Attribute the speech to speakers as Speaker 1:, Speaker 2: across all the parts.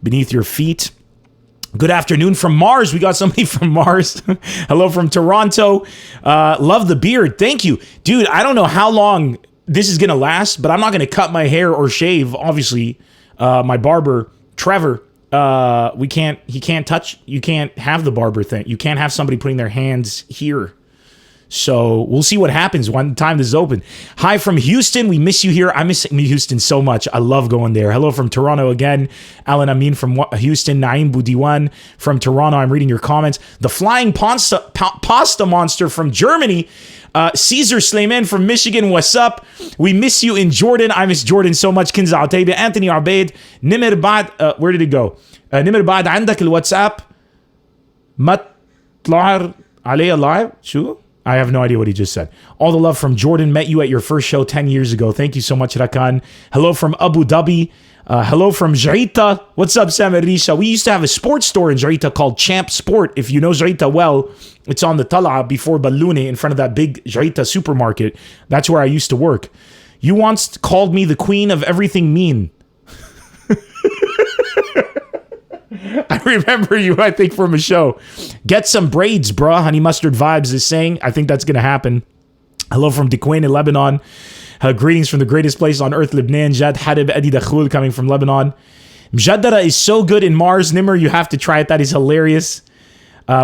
Speaker 1: beneath your feet. Good afternoon from Mars. We got somebody from Mars. Hello from Toronto. Love the beard. Thank you. Dude, I don't know how long this is going to last, but I'm not going to cut my hair or shave. Obviously, my barber, Trevor, you can't have the barber thing. You can't have somebody putting their hands here. So we'll see what happens one time this is open. Hi from Houston. We miss you here. I miss Houston so much. I love going there. Hello from Toronto again. Alan Amin from Houston. Naim Boudiwan from Toronto. I'm reading your comments. The flying pasta monster from Germany. Caesar Sleiman from Michigan. What's up? We miss you in Jordan. I miss Jordan so much. Kinza Altayba. Anthony Arbeid. Nemr Bad. Where did it go? Nemr Bad عندك الواتساب ما تطلع عليه لايف شو؟ I have no idea what he just said. All the love from Jordan. Met you at your first show 10 years ago. Thank you so much, Rakan. Hello from Abu Dhabi. Hello from Jarita. What's up, Sam Risha? We used to have a sports store in Jarita called Champ Sport. If you know Jarita well, it's on the Tala before Balloune in front of that big Jarita supermarket. That's where I used to work. You once called me the queen of everything mean. I remember you, I think, from a show. Get some braids, bruh. Honey Mustard Vibes is saying. I think that's going to happen. Hello from Dequain in Lebanon. Greetings from the greatest place on earth, Lebanon. Jad Hadib Edi Dakhul coming from Lebanon. Mjaddara is so good in Mars. Nimr, you have to try it. That is hilarious.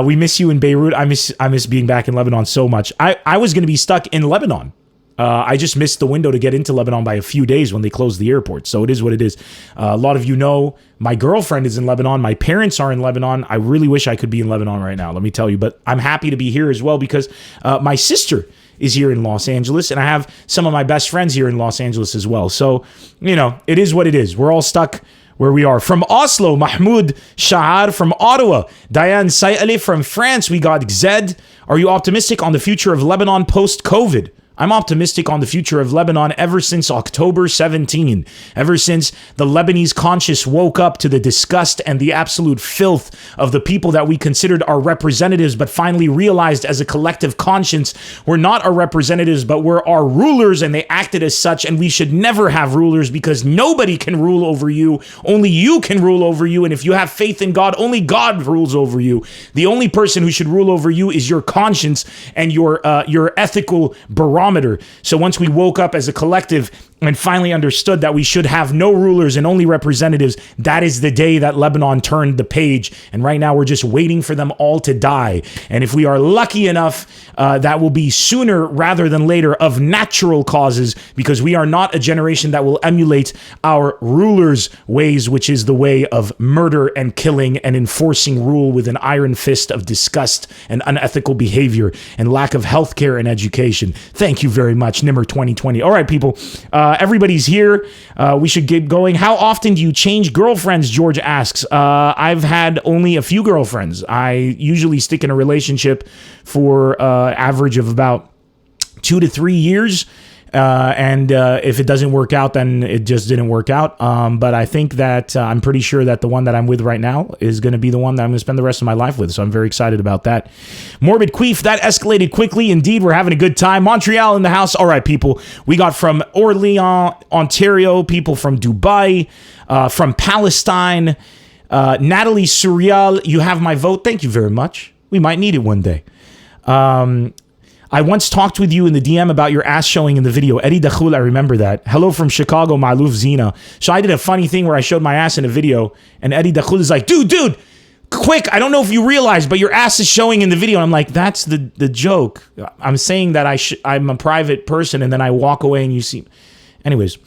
Speaker 1: We miss you in Beirut. I miss being back in Lebanon so much. I was going to be stuck in Lebanon. I just missed the window to get into Lebanon by a few days when they closed the airport. So it is what it is. A lot of you know my girlfriend is in Lebanon. My parents are in Lebanon. I really wish I could be in Lebanon right now, let me tell you. But I'm happy to be here as well because my sister is here in Los Angeles. And I have some of my best friends here in Los Angeles as well. So, you know, it is what it is. We're all stuck where we are. From Oslo, Mahmoud Shahar. From Ottawa, Diane Saïali. From France, we got Zed. Are you optimistic on the future of Lebanon post-COVID? I'm optimistic on the future of Lebanon ever since October 17, ever since the Lebanese conscience woke up to the disgust and the absolute filth of the people that we considered our representatives, but finally realized as a collective conscience, we're not our representatives, but we're our rulers, and they acted as such, and we should never have rulers because nobody can rule over you. Only you can rule over you, and if you have faith in God, only God rules over you. The only person who should rule over you is your conscience and your ethical barometer. So once we woke up as a collective and finally understood that we should have no rulers and only representatives, that is the day that Lebanon turned the page. And right now we're just waiting for them all to die. And if we are lucky enough, that will be sooner rather than later of natural causes, because we are not a generation that will emulate our rulers' ways, which is the way of murder and killing and enforcing rule with an iron fist of disgust and unethical behavior and lack of healthcare and education. Thank you very much, Nemr 2020. All right, people. Everybody's here. We should get going. How often do you change girlfriends? George asks. I've had only a few girlfriends. I usually stick in a relationship for average of about 2 to 3 years. And if it doesn't work out, then it just didn't work out. But I think that I'm pretty sure that the one that I'm with right now is going to be the one that I'm going to spend the rest of my life with. So I'm very excited about that. Morbid Queef, that escalated quickly. Indeed, we're having a good time. Montreal in the house. All right, people. We got from Orleans, Ontario, people from Dubai, from Palestine. Natalie Surreal, you have my vote. Thank you very much. We might need it one day. I once talked with you in the DM about your ass showing in the video. Eddie Dakhul, I remember that. Hello from Chicago, Ma'luf Zina. So I did a funny thing where I showed my ass in a video, and Eddie Dakhul is like, dude, quick, I don't know if you realize, but your ass is showing in the video. And I'm like, that's the joke. I'm saying that I'm a private person, and then I walk away and you see. Anyways.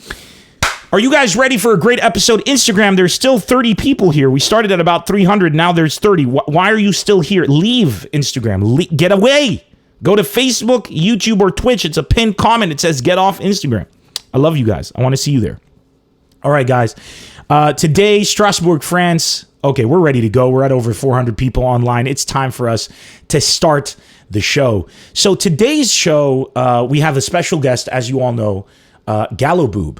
Speaker 1: Are you guys ready for a great episode? Instagram, there's still 30 people here. We started at about 300. Now there's 30. Why are you still here? Leave Instagram. Get away. Go to Facebook, YouTube, or Twitch. It's a pinned comment. It says, get off Instagram. I love you guys. I want to see you there. All right, guys. Today, Strasbourg, France. Okay, we're ready to go. We're at over 400 people online. It's time for us to start the show. So today's show, we have a special guest, as you all know, GallowBoob.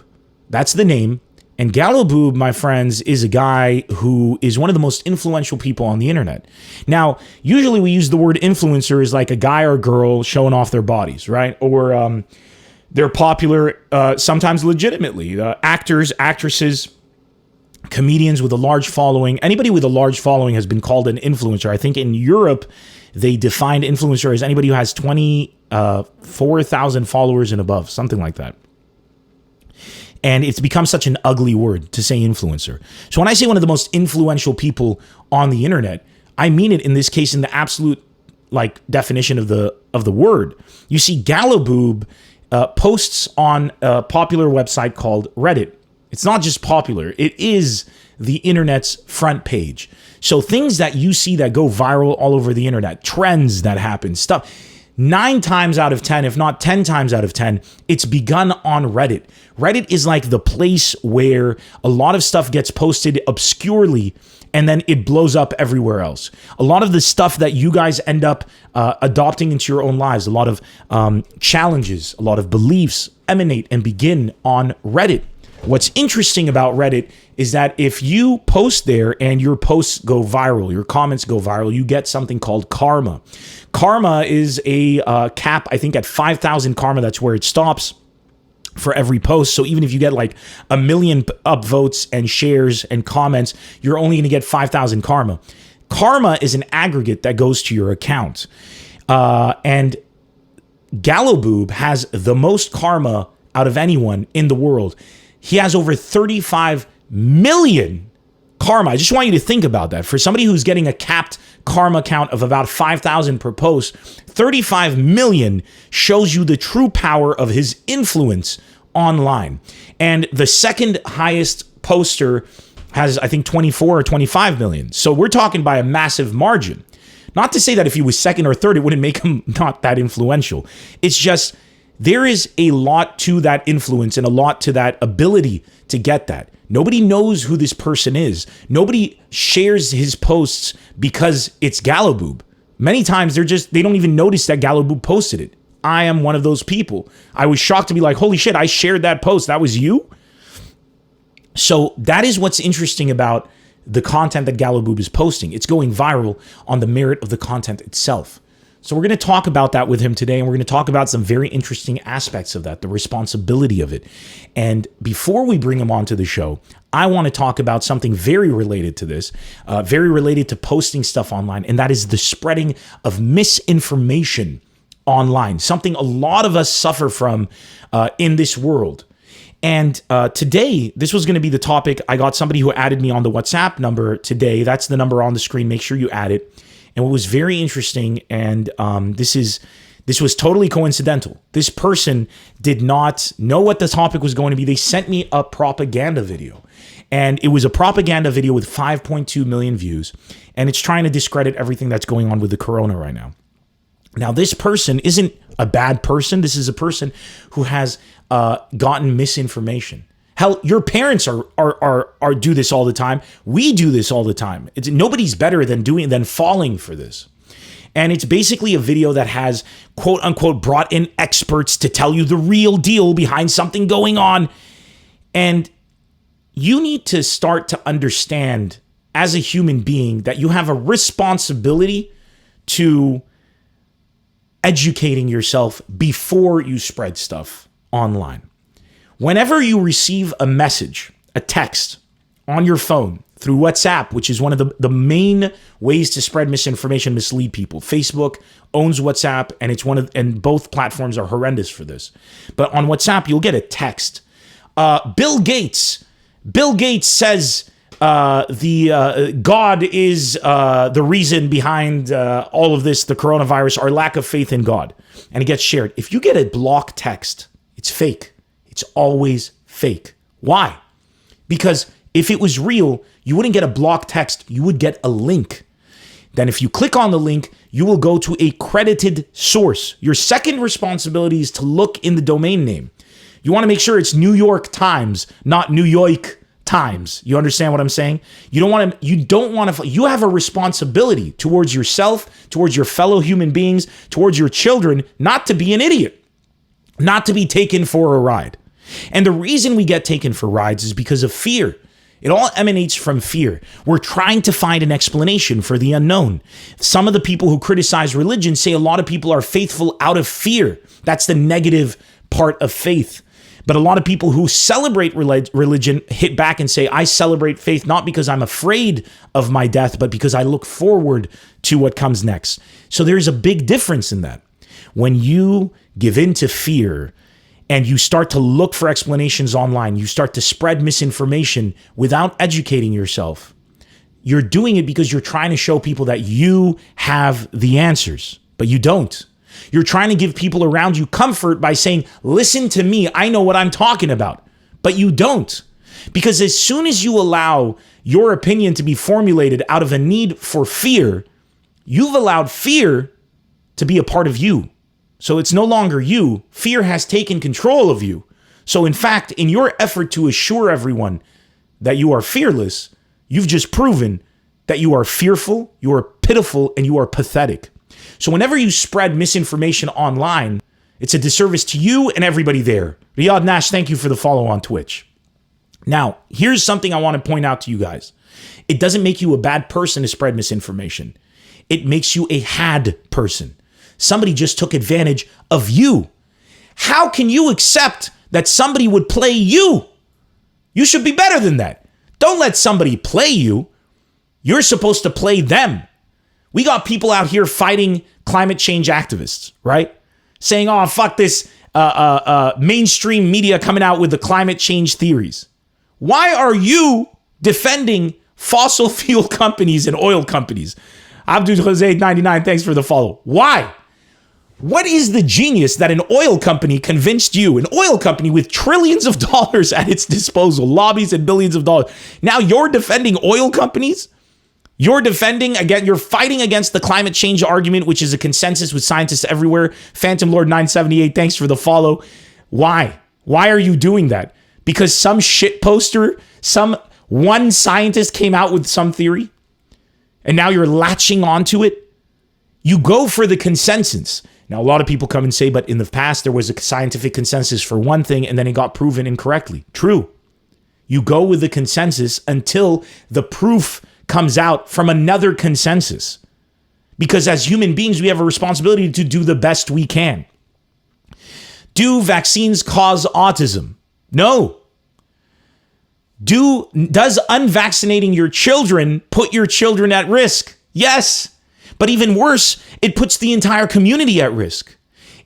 Speaker 1: That's the name. And GallowBoob, my friends, is a guy who is one of the most influential people on the internet. Now, usually we use the word influencer as like a guy or girl showing off their bodies, right? Or they're popular, sometimes legitimately. Actors, actresses, comedians with a large following. Anybody with a large following has been called an influencer. I think in Europe, they defined influencer as anybody who has 24,000 followers and above, something like that. And it's become such an ugly word to say influencer. So when I say one of the most influential people on the internet, I mean it in this case in the absolute definition of the word. You see, GallowBoob posts on a popular website called Reddit. It's not just popular, it is the internet's front page. So things that you see that go viral all over the internet, trends that happen, stuff, 9 times out of 10, if not 10 times out of 10, it's begun on Reddit. Reddit is like the place where a lot of stuff gets posted obscurely and then it blows up everywhere else. A lot of the stuff that you guys end up adopting into your own lives, a lot of challenges, a lot of beliefs emanate and begin on Reddit. What's interesting about Reddit is that if you post there and your posts go viral, your comments go viral, you get something called karma. Karma is a cap, I think, at 5,000 karma. That's where it stops for every post. So even if you get like 1 million upvotes and shares and comments, you're only going to get 5,000 karma. Karma is an aggregate that goes to your account. And GallowBoob has the most karma out of anyone in the world. He has over 35 million karma. I just want you to think about that. For somebody who's getting a capped karma count of about 5,000 per post, 35 million shows you the true power of his influence online. And the second highest poster has, I think, 24 or 25 million. So we're talking by a massive margin. Not to say that if he was second or third, it wouldn't make him not that influential. It's just there is a lot to that influence and a lot to that ability to get that. Nobody knows who this person is. Nobody shares his posts because it's GallowBoob. Many times they don't even notice that GallowBoob posted it. I am one of those people. I was shocked to be like, holy shit, I shared that post. That was you? So that is what's interesting about the content that GallowBoob is posting. It's going viral on the merit of the content itself. So we're going to talk about that with him today, and we're going to talk about some very interesting aspects of that, the responsibility of it. And before we bring him onto the show, I want to talk about something very related to this, very related to posting stuff online, and that is the spreading of misinformation online, something a lot of us suffer from in this world. And today, this was going to be the topic. I got somebody who added me on the WhatsApp number today. That's the number on the screen. Make sure you add it. And what was very interesting, and this was totally coincidental. This person did not know what the topic was going to be. They sent me a propaganda video. And it was a propaganda video with 5.2 million views. And it's trying to discredit everything that's going on with the corona right now. Now, this person isn't a bad person. This is a person who has gotten misinformation. Hell, your parents are do this all the time. We do this all the time. Nobody's better than falling for this. And it's basically a video that has, quote unquote, brought in experts to tell you the real deal behind something going on. And you need to start to understand as a human being that you have a responsibility to educating yourself before you spread stuff online. Whenever you receive a message, a text on your phone through WhatsApp, which is one of the main ways to spread misinformation, mislead people. Facebook owns WhatsApp, and and both platforms are horrendous for this. But on WhatsApp, you'll get a text. Bill Gates says God is the reason behind all of this, the coronavirus, our lack of faith in God. And it gets shared. If you get a block text, it's fake. It's always fake. Why? Because if it was real, you wouldn't get a block text. You would get a link. Then if you click on the link, you will go to a credited source. Your second responsibility is to look in the domain name. You want to make sure it's New York Times, not New York Times. You understand what I'm saying? You have a responsibility towards yourself, towards your fellow human beings, towards your children, not to be an idiot, not to be taken for a ride. And the reason we get taken for rides is because of fear. It all emanates from fear. We're trying to find an explanation for the unknown. Some of the people who criticize religion say a lot of people are faithful out of fear. That's the negative part of faith. But a lot of people who celebrate religion hit back and say, I celebrate faith not because I'm afraid of my death, but because I look forward to what comes next. So there's a big difference in that. When you give in to fear and you start to look for explanations online, you start to spread misinformation without educating yourself, you're doing it because you're trying to show people that you have the answers, but you don't. You're trying to give people around you comfort by saying, listen to me, I know what I'm talking about. But you don't. Because as soon as you allow your opinion to be formulated out of a need for fear, you've allowed fear to be a part of you. So it's no longer you. Fear has taken control of you. So in fact, in your effort to assure everyone that you are fearless, you've just proven that you are fearful, you are pitiful, and you are pathetic. So whenever you spread misinformation online, it's a disservice to you and everybody there. Riyad Nash, thank you for the follow on Twitch. Now, here's something I want to point out to you guys. It doesn't make you a bad person to spread misinformation. It makes you a had person. Somebody just took advantage of you. How can you accept that somebody would play you? You should be better than that. Don't let somebody play you. You're supposed to play them. We got people out here fighting climate change activists, right? Saying, oh, fuck this mainstream media coming out with the climate change theories. Why are you defending fossil fuel companies and oil companies? Abdul Jose 99, thanks for the follow. Why? What is the genius that an oil company convinced you, an oil company with trillions of dollars at its disposal, lobbies and billions of dollars? Now you're defending oil companies? You're fighting against the climate change argument, which is a consensus with scientists everywhere. Phantom Lord 978, thanks for the follow. Why? Why are you doing that? Because some shit poster, one scientist came out with some theory, and now you're latching onto it? You go for the consensus. Now, a lot of people come and say, but in the past, there was a scientific consensus for one thing, and then it got proven incorrectly. True. You go with the consensus until the proof comes out from another consensus. Because as human beings, we have a responsibility to do the best we can. Do vaccines cause autism? No. Does unvaccinating your children put your children at risk? Yes. But even worse, it puts the entire community at risk.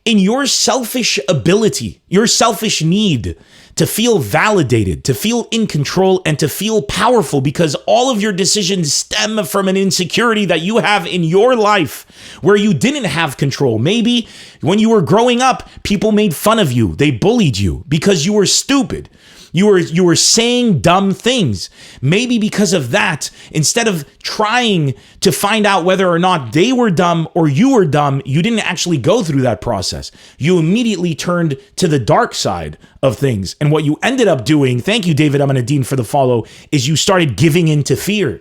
Speaker 1: In your selfish ability, your selfish need to feel validated, to feel in control, and to feel powerful because all of your decisions stem from an insecurity that you have in your life where you didn't have control. Maybe when you were growing up, people made fun of you. They bullied you because you were stupid. You were saying dumb things. Maybe because of that, instead of trying to find out whether or not they were dumb or you were dumb, you didn't actually go through that process. You immediately turned to the dark side of things. And what you ended up doing, thank you, David Amanadine, for the follow, is you started giving in to fear.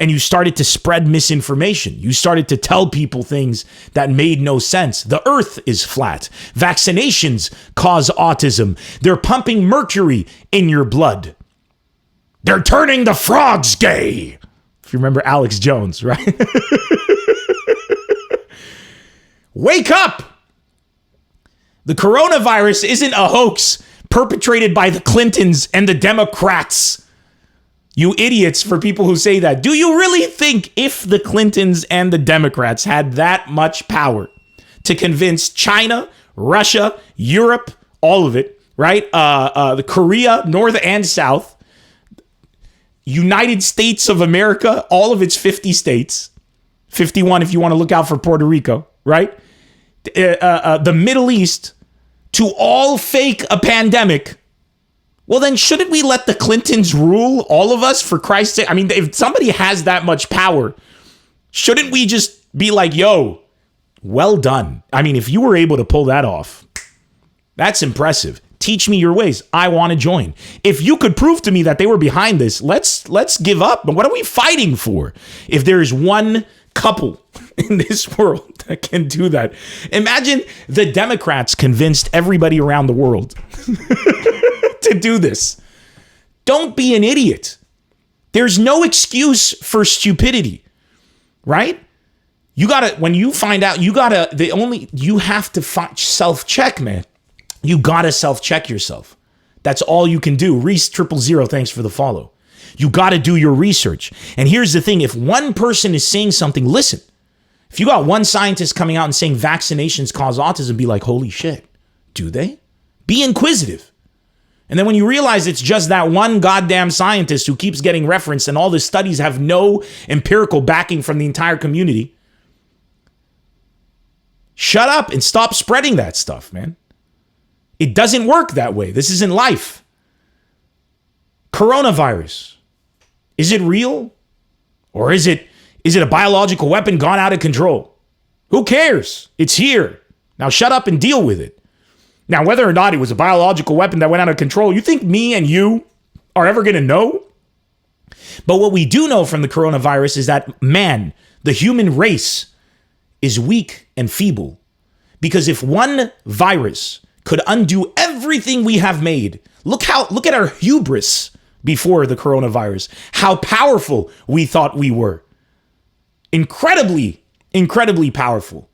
Speaker 1: And you started to spread misinformation. You started to tell people things that made no sense. The earth is flat. Vaccinations cause autism. They're pumping mercury in your blood. They're turning the frogs gay. If you remember Alex Jones, right? Wake up! The coronavirus isn't a hoax perpetrated by the Clintons and the Democrats. You idiots, for people who say that. Do you really think if the Clintons and the Democrats had that much power to convince China, Russia, Europe, all of it, right? The Korea, North and South, United States of America, all of its 50 states, 51 if you want to look out for Puerto Rico, right? The Middle East, to all fake a pandemic, well, then shouldn't we let the Clintons rule all of us, for Christ's sake? I mean, if somebody has that much power, shouldn't we just be like, yo, well done? I mean, if you were able to pull that off, that's impressive. Teach me your ways. I want to join. If you could prove to me that they were behind this, let's give up. But what are we fighting for? If there is one couple in this world that can do that. Imagine the Democrats convinced everybody around the world to do this. Don't be an idiot. There's no excuse for stupidity, right? You gotta, when you find out, you have to self-check, man. You gotta self-check yourself. That's all you can do. Reese000, thanks for the follow. You got to do your research. And here's the thing. If one person is saying something, listen. If you got one scientist coming out and saying vaccinations cause autism, be like, holy shit, do they? Be inquisitive. And then when you realize it's just that one goddamn scientist who keeps getting referenced and all the studies have no empirical backing from the entire community, shut up and stop spreading that stuff, man. It doesn't work that way. This isn't life. Coronavirus. Is it real? Or is it a biological weapon gone out of control? Who cares? It's here. Now shut up and deal with it. Now, whether or not it was a biological weapon that went out of control, you think me and you are ever going to know? But what we do know from the coronavirus is that, man, the human race is weak and feeble. Because if one virus could undo everything we have made, look at our hubris before the coronavirus, how powerful we thought we were. Incredibly, incredibly powerful.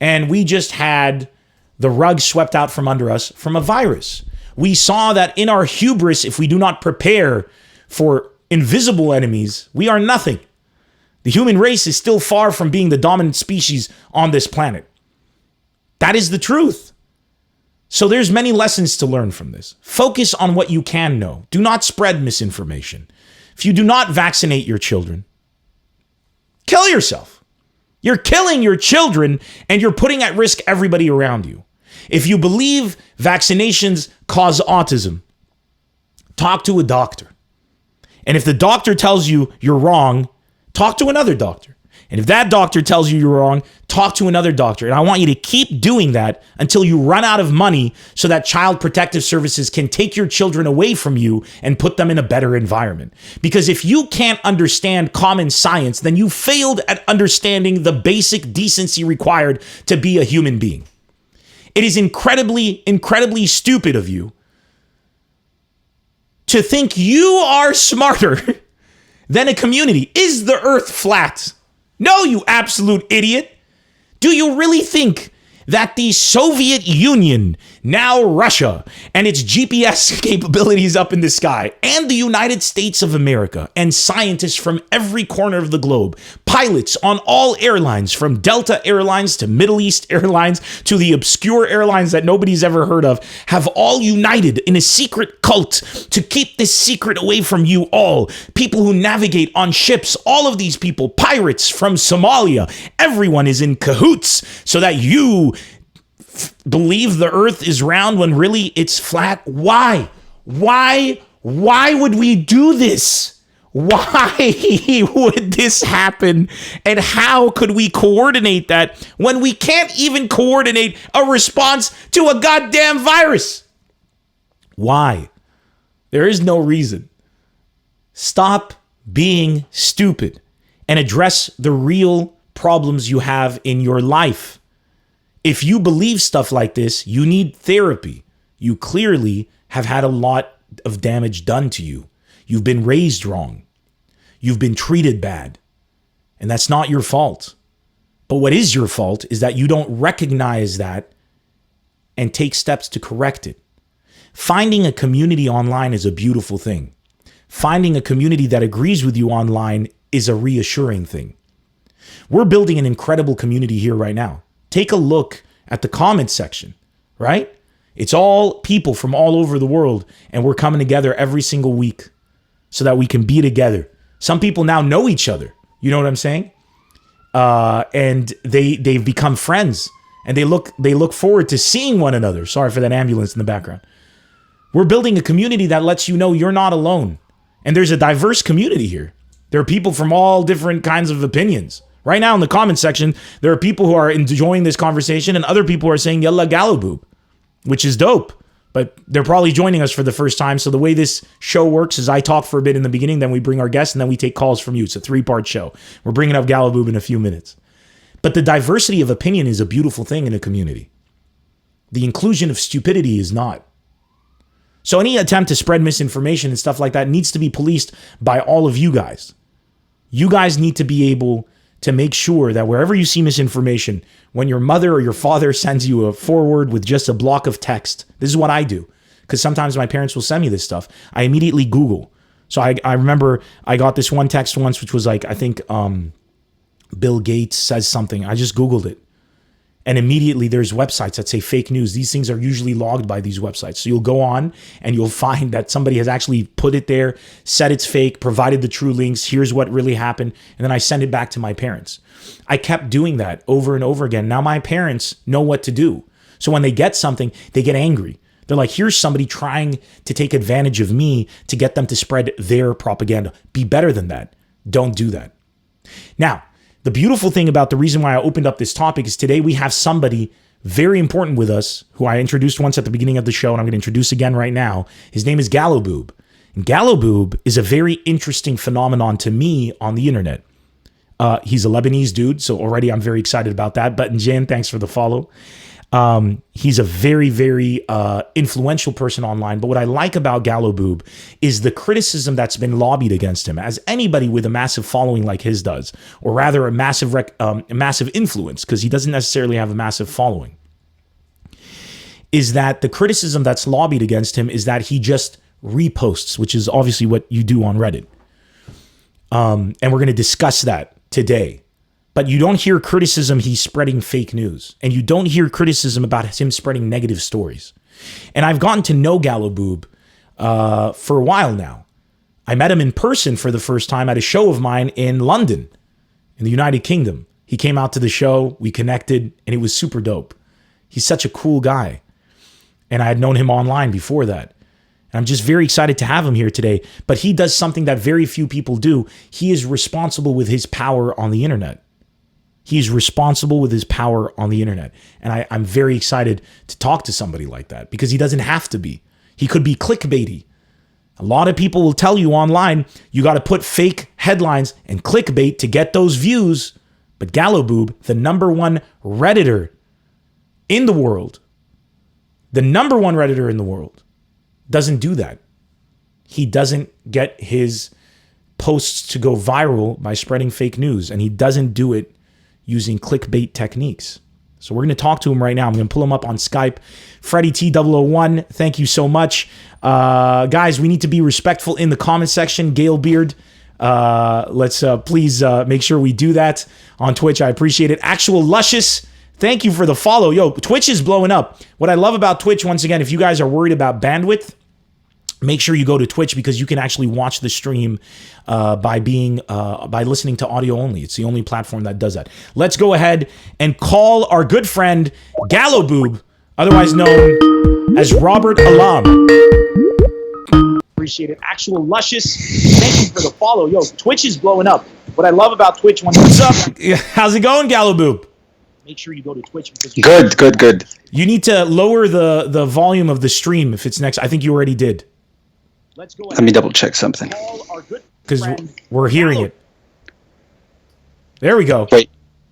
Speaker 1: And we just had the rug swept out from under us from a virus. We saw that in our hubris, if we do not prepare for invisible enemies, we are nothing. The human race is still far from being the dominant species on this planet. That is the truth. So there's many lessons to learn from this. Focus on what you can know. Do not spread misinformation. If you do not vaccinate your children, kill yourself. You're killing your children and you're putting at risk everybody around you. If you believe vaccinations cause autism, talk to a doctor. And if the doctor tells you you're wrong, talk to another doctor. And if that doctor tells you you're wrong, talk to another doctor. And I want you to keep doing that until you run out of money so that Child Protective Services can take your children away from you and put them in a better environment. Because if you can't understand common science, then you failed at understanding the basic decency required to be a human being. It is incredibly, incredibly stupid of you to think you are smarter than a community. Is the earth flat? No, you absolute idiot. Do you really think that the Soviet Union, now Russia, and its GPS capabilities up in the sky, and the United States of America, and scientists from every corner of the globe, pilots on all airlines, from Delta Airlines to Middle East Airlines to the obscure airlines that nobody's ever heard of, have all united in a secret cult to keep this secret away from you all. People who navigate on ships, all of these people, pirates from Somalia, everyone is in cahoots so that you believe the earth is round when really it's flat. Why? Why would we do this? Why would this happen? And how could we coordinate that when we can't even coordinate a response to a goddamn virus? Why? There is no reason. Stop being stupid and address the real problems you have in your life. If you believe stuff like this, you need therapy. You clearly have had a lot of damage done to you. You've been raised wrong. You've been treated bad. And that's not your fault. But what is your fault is that you don't recognize that and take steps to correct it. Finding a community online is a beautiful thing. Finding a community that agrees with you online is a reassuring thing. We're building an incredible community here right now. Take a look at the comments section, right? It's all people from all over the world, and we're coming together every single week so that we can be together. Some people now know each other. You know what I'm saying? And they've become friends, and they look forward to seeing one another. Sorry for that ambulance in the background. We're building a community that lets you know you're not alone, and there's a diverse community here. There are people from all different kinds of opinions. Right now in the comment section, there are people who are enjoying this conversation and other people are saying, Yalla GallowBoob, which is dope. But they're probably joining us for the first time. So the way this show works is I talk for a bit in the beginning, then we bring our guests, and then we take calls from you. It's a 3-part show. We're bringing up GallowBoob in a few minutes. But the diversity of opinion is a beautiful thing in a community. The inclusion of stupidity is not. So any attempt to spread misinformation and stuff like that needs to be policed by all of you guys. You guys need to be able to make sure that wherever you see misinformation, when your mother or your father sends you a forward with just a block of text, this is what I do. because sometimes my parents will send me this stuff. I immediately Google. So I remember I got this one text once, which was like, I think Bill Gates says something. I just Googled it. And immediately there's websites that say fake news. These things are usually logged by these websites. So you'll go on and you'll find that somebody has actually put it there, said it's fake, provided the true links. Here's what really happened. And then I send it back to my parents. I kept doing that over and over again. Now my parents know what to do. So when they get something, they get angry. They're like, here's somebody trying to take advantage of me to get them to spread their propaganda. Be better than that. Don't do that. Now, the beautiful thing about the reason why I opened up this topic is today we have somebody very important with us who I introduced once at the beginning of the show, and I'm going to introduce again right now. His name is GallowBoob. And GallowBoob is a very interesting phenomenon to me on the internet. He's a Lebanese dude, so already I'm very excited about that. But Jan, thanks for the follow. He's a very, very influential person online. But what I like about GallowBoob is the criticism that's been lobbied against him, as anybody with a massive following like his does, or rather a massive influence, because he doesn't necessarily have a massive following, is that the criticism that's lobbied against him is that he just reposts, which is obviously what you do on Reddit. And we're going to discuss that today. But you don't hear criticism he's spreading fake news. And you don't hear criticism about him spreading negative stories. And I've gotten to know GallowBoob for a while now. I met him in person for the first time at a show of mine in London, in the United Kingdom. He came out to the show, we connected, and it was super dope. He's such a cool guy. And I had known him online before that. And I'm just very excited to have him here today. But he does something that very few people do. He is responsible with his power on the internet. He's responsible with his power on the internet. And I'm very excited to talk to somebody like that because he doesn't have to be. He could be clickbaity. A lot of people will tell you online, you got to put fake headlines and clickbait to get those views. But GallowBoob, the number one Redditor in the world, doesn't do that. He doesn't get his posts to go viral by spreading fake news. And he doesn't do it using clickbait techniques. So we're going to talk to him right now. I'm going to pull him up on Skype. Freddie T001, thank you so much. Guys, we need to be respectful in the comment section. Gail Beard, let's please make sure we do that on Twitch. I appreciate it. Actual Luscious, thank you for the follow. Yo, Twitch is blowing up. What I love about Twitch, once again, if you guys are worried about bandwidth, make sure you go to Twitch because you can actually watch the stream by listening to audio only. It's the only platform that does that. Let's go ahead and call our good friend GallowBoob, otherwise known as Robert Alam. Appreciate it. Actual Luscious, thank you for the follow. Yo, Twitch is blowing up. What I love about Twitch, what's up? How's it going, GallowBoob? Make sure you go to Twitch because
Speaker 2: Good.
Speaker 1: You need to lower the volume of the stream if it's next. I think you already did.
Speaker 2: Let me double check something.
Speaker 1: Because we're hearing it. There we go.
Speaker 2: Wait,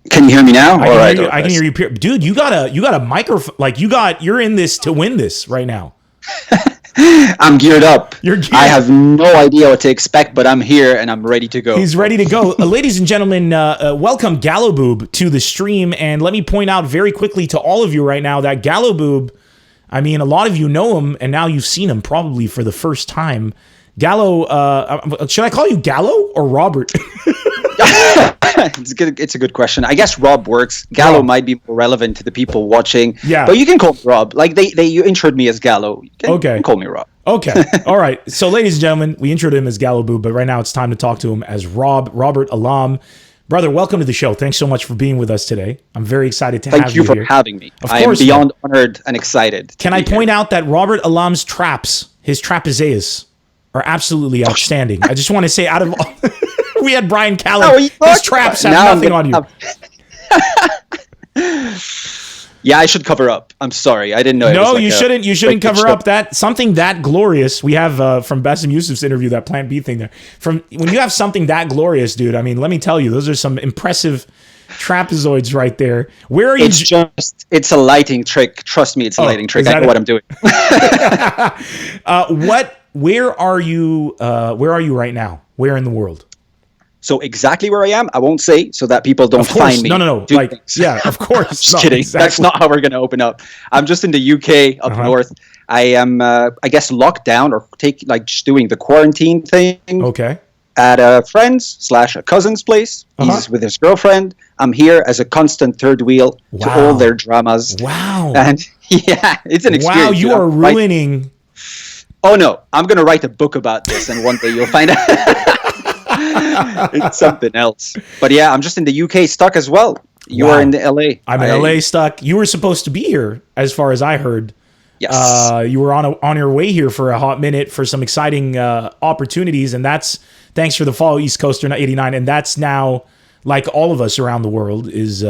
Speaker 2: can you hear me now?
Speaker 1: I can hear you. Dude, you got a microphone. Like you're in this to win this right now.
Speaker 2: I'm geared up.
Speaker 1: You're geared.
Speaker 2: I have no idea what to expect, but I'm here and I'm ready to go.
Speaker 1: He's ready to go. Ladies and gentlemen, welcome GallowBoob to the stream. And let me point out very quickly to all of you right now that GallowBoob, I mean, a lot of you know him, and now you've seen him probably for the first time. Gallo, should I call you Gallo or Robert?
Speaker 2: It's a good question. I guess Rob works. Gallo might be more relevant to the people watching.
Speaker 1: Yeah.
Speaker 2: But you can call me Rob. Like you introed me as Gallo. You can call me Rob.
Speaker 1: Okay. All right. So, ladies and gentlemen, we introed him as GallowBoob, but right now it's time to talk to him as Robert Alam. Brother, welcome to the show. Thanks so much for being with us today. I'm very excited to have you here.
Speaker 2: Thank you for having me.
Speaker 1: Of
Speaker 2: I
Speaker 1: course,
Speaker 2: am beyond honored and excited.
Speaker 1: Can I point out that Robert Alam's traps, his trapezeus, are absolutely outstanding. I just want to say, out of all, we had Brian Callen. His traps have nothing on you.
Speaker 2: Yeah, I should cover up. I'm sorry. I didn't know.
Speaker 1: No, you shouldn't. You shouldn't cover up that something that glorious. We have from Bassem Youssef's interview, that Plant B thing there. From when you have something that glorious, dude. I mean, let me tell you, those are some impressive trapezoids right there. Where are you?
Speaker 2: It's a lighting trick. Trust me, it's a lighting trick. I know what I'm doing.
Speaker 1: Where are you? Where are you right now? Where in the world?
Speaker 2: So exactly where I am, I won't say so that people don't find me.
Speaker 1: No. Like, yeah, of course.
Speaker 2: Just kidding. Exactly. That's not how we're going to open up. I'm just in the UK up north. I am, I guess, locked down or just doing the quarantine thing.
Speaker 1: Okay.
Speaker 2: At a friend's / a cousin's place. He's with his girlfriend. I'm here as a constant third wheel to all their dramas.
Speaker 1: Wow.
Speaker 2: And yeah, it's an experience.
Speaker 1: Wow, you are ruining.
Speaker 2: Oh no, I'm going to write a book about this, and one day you'll find out. It's something else. But yeah, I'm just in the UK stuck as well. You are in the LA.
Speaker 1: I'm in LA stuck. You were supposed to be here, as far as I heard.
Speaker 2: Yes.
Speaker 1: You were on your way here for a hot minute for some exciting opportunities, and that's thanks for the follow, East Coaster 89. And that's now, like all of us around the world, is